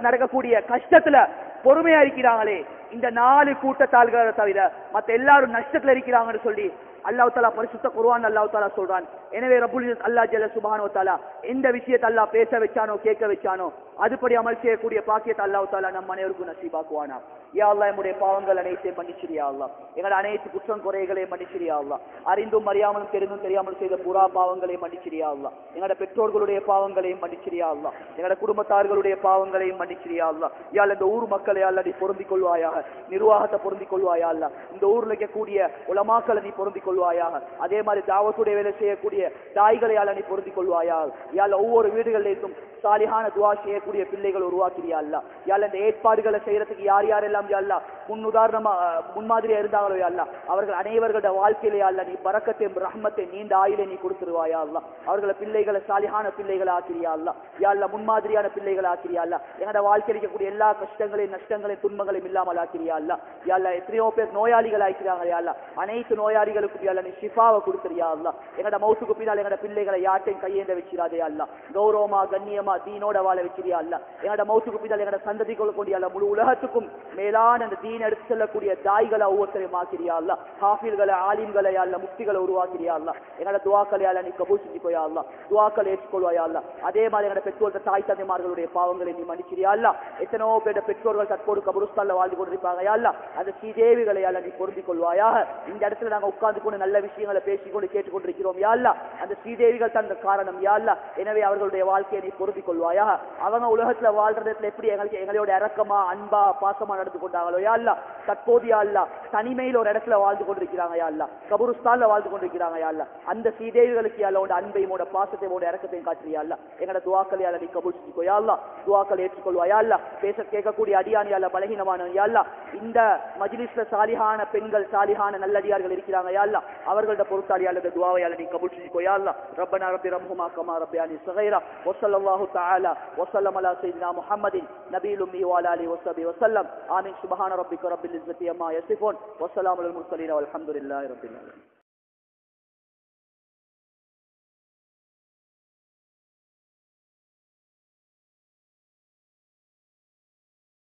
நடக்கக்கூடிய கஷ்டத்துல பொறுமையா இருக்கிறாங்களே, இந்த 4 கூட்டத்தாள்களை தவிர மற்ற எல்லாரும் நஷ்டத்துல இருக்கிறாங்கன்னு சொல்லி அல்லாஹ் தஆலா பரிசுத்த குர்ஆன் அல்லாஹ் தஆலா சொல்றான். எனவே ரப்புல் இஸ்ஸத் அல்லாஹ் ஜல்ல சுப்ஹானஹு வ தஆலா எந்த விஷயத்தை அல்லாஹ் பேச வச்சானோ கேட்க வச்சானோ அதுபடி அமல் செய்யக்கூடிய பாக்கியத்தை அல்லாஹ் தஆலா நம் அனைவருக்கும் நசீபாக்குவானா. யா அல்லாஹ், நம்முடைய பாவங்கள் அனைத்தையும் மன்னிச்சிரியா அல்லாஹ், எங்கள் அனைத்து குற்றம் குறைகளையும் மன்னிச்சிரியா அல்லாஹ், அறிந்தும் அறியாமலும் தெரிந்தும் தெரியாமல் செய்த புறா பாவங்களையும் மன்னிச்சிரியா அல்லாஹ், எங்களோட பெற்றோர்களுடைய பாவங்களையும் மன்னிச்சிரியா அல்லாஹ், எங்களோட குடும்பத்தார்களுடைய பாவங்களையும் மன்னிச்சிரியா அல்லாஹ். யா அல்லாஹ், இந்த ஊர் மக்களை அல்லாஹ் நீ பொருந்திக் கொள்வாயாக, நிர்வாகத்தை பொருந்திக் கொள்வாயா அல்லாஹ், இந்த ஊர்ல இருக்கக்கூடிய உலமாக்களை நீ பொருந்திக் கொள்வாயாக, அதே மாதிரி தாவத்துடைய வேலை செய்யக்கூடிய தாய்களை அல்லாஹ் நீ பொருந்திக் கொள்வாயாக. யா அல்லாஹ், ஒவ்வொரு வீடுகளிலும் சாலிஹான துஆ செய்யக்கூடிய பிள்ளைகள் உருவாக்கிறியா அல்லாஹ். யா அல்லாஹ், இந்த ஏற்பாடுகளை செய்யறதுக்கு யார் யாரெல்லாம் யா அல்லாஹ் முன்னுதாரணமா முன்மாதிரியா இருந்தாங்களோ யா அல்லாஹ், அவர்கள் அனைவர்களோட வாழ்க்கையிலே யா அல்லாஹ் நீ பரக்கத்தையும் ரஹ்மத்தை நீண்ட ஆயுளை நீ கொடுத்துருவாயா அல்லாஹ். அவர்களை பிள்ளைகளை சாலிஹான பிள்ளைகளை ஆக்கிறியா அல்லாஹ். யா அல்லாஹ், முன்மாதிரியான பிள்ளைகளை ஆக்கிறியா அல்லாஹ். எங்களோட வாழ்க்கையில் இருக்கக்கூடிய எல்லா கஷ்டங்களையும் நஷ்டங்களையும் துன்பங்களையும் இல்லாமல் ஆக்கிறியா அல்லாஹ். யா அல்லாஹ், எத்தனையோ பேர் நோயாளிகள் ஆக்கிறாங்க யா அல்லாஹ், அனைத்து நோயாளிகளுக்கும் யா அல்லாஹ் நீ ஷிஃபாவை கொடுத்துறியா அல்லாஹ். எங்களோட மௌத்துக்கு பின்னால் எங்களோட பிள்ளைகளை யார்ட்டையும் கையேந்த வச்சிடாதே அல்லாஹ், கௌரவமா கண்ணியமா தீனோட வாழ வச்சிரியா அல்லாஹ். எங்களோட மௌத்துக்கு பின்னால் எங்களோட சந்ததிகளை கொண்டு அல்லாஹ் முழு உலகத்துக்கும் மேலான அந்த தீன் எடுத்து செல்லக்கூடிய தாய்களை ஒவ்வொருத்தரையும் ஆக்கிறியா அல்லாஹ். ஹாஃபில்களை ஆலிம்களை அல்லாஹ் முஃப்திகளை உருவாக்கிறியா அல்லாஹ். எங்களோட துஆக்களை அல்லாஹ் நீ கபூல் செஞ்சுக்கோயா அல்லாஹ், துஆக்களை ஏற்றுக்கொள்வாயா அல்லாஹ். அதே மாதிரி எங்களோட பெற்றோர்கள் தாய் தந்தைமார்களுடைய பாவங்களை நீ மன்னிச்சிரியா அல்லாஹ். எத்தனையோ பேர் பெற்றோர்கள் தற்போது கபருஸ்தான்ல வாழ்ந்து கொண்டிருப்பாங்க யா அல்லாஹ், அந்த சீதேவிகளை அல்லாஹ் நீ பொருந்திக் கொள்வாயாக. இந்த இடத்துல நாங்கள் உட்கார்ந்து கொண்டு நல்ல விஷயங்களை பேசிக்கொண்டு கேட்டுக்கொண்டிருக்கிறோம் யா அல்லாஹ், அந்த ஸ்ரீதேவிகள் தான் காரணம் யா அல்லாஹ். எனவே அவர்களுடைய வாழ்க்கையை நீ பொருந்திக் கொள்வாயா. அவங்க உலகத்துல வாழ்றதுல எப்படி எங்களோட இரக்கமா அன்பா பாசமா நடந்து கொண்டாங்களோ யா அல்லாஹ், தற்போது யா அல்லாஹ் தனிமையில் ஒரு இடத்துல வாழ்ந்து கொண்டிருக்கிறாங்க யா அல்லாஹ், கபருஸ்தான்ல வாழ்ந்து கொண்டிருக்கிறாங்க யா அல்லாஹ். அந்த ஸ்ரீதேவிகளுக்கு யா அல்லாஹ் அன்பையும் பாசத்தையும் இரக்கத்தையும் காட்டுறியா அல்லாஹ். எங்களோட துஆக்களை யா அல்லாஹ் நீ கபூல் செஞ்சுக்கோ யா அல்லாஹ். துஆக்களை ஏற்றுக்கொள்வா யா அல்லாஹ். பேச கேட்கக்கூடிய அடியான் யா அல்லாஹ் பலகீனமானவன் யா அல்லாஹ். இந்த மஜ்லிஸ்ல சாலிஹான பெண்கள் சாலிஹான நல்லடியார்கள் இருக்கிறாங்க யா அல்லாஹ். அவர்களோட பொறுத்தால் யா அல்லாஹ் இந்த துஆவை யா அல்லாஹ் நீ கபூல் செஞ்சுக்கோ யா அல்லாஹ். ரப்பனா ரப்பி ரஹ்முமா கமா ரப்பியானி ஸகீரா வஸல்லல்லாஹு தஆலா வஸல்லம் அலா சய்யிதினா முஹம்மதின் நபியில் உம்மி வ அலா ஆலிஹி வஸஹ்பிஹி வஸல்லம். ஆமீன். சுப்ஹான ரப்பிக ரப்பில் இஸ்ஸத்தி அம்மா யசிஃபூன் வஸ்ஸலாமு அலல் முர்ஸலீன் வல்ஹம்துலில்லாஹி ரப்பில் ஆலமீன்.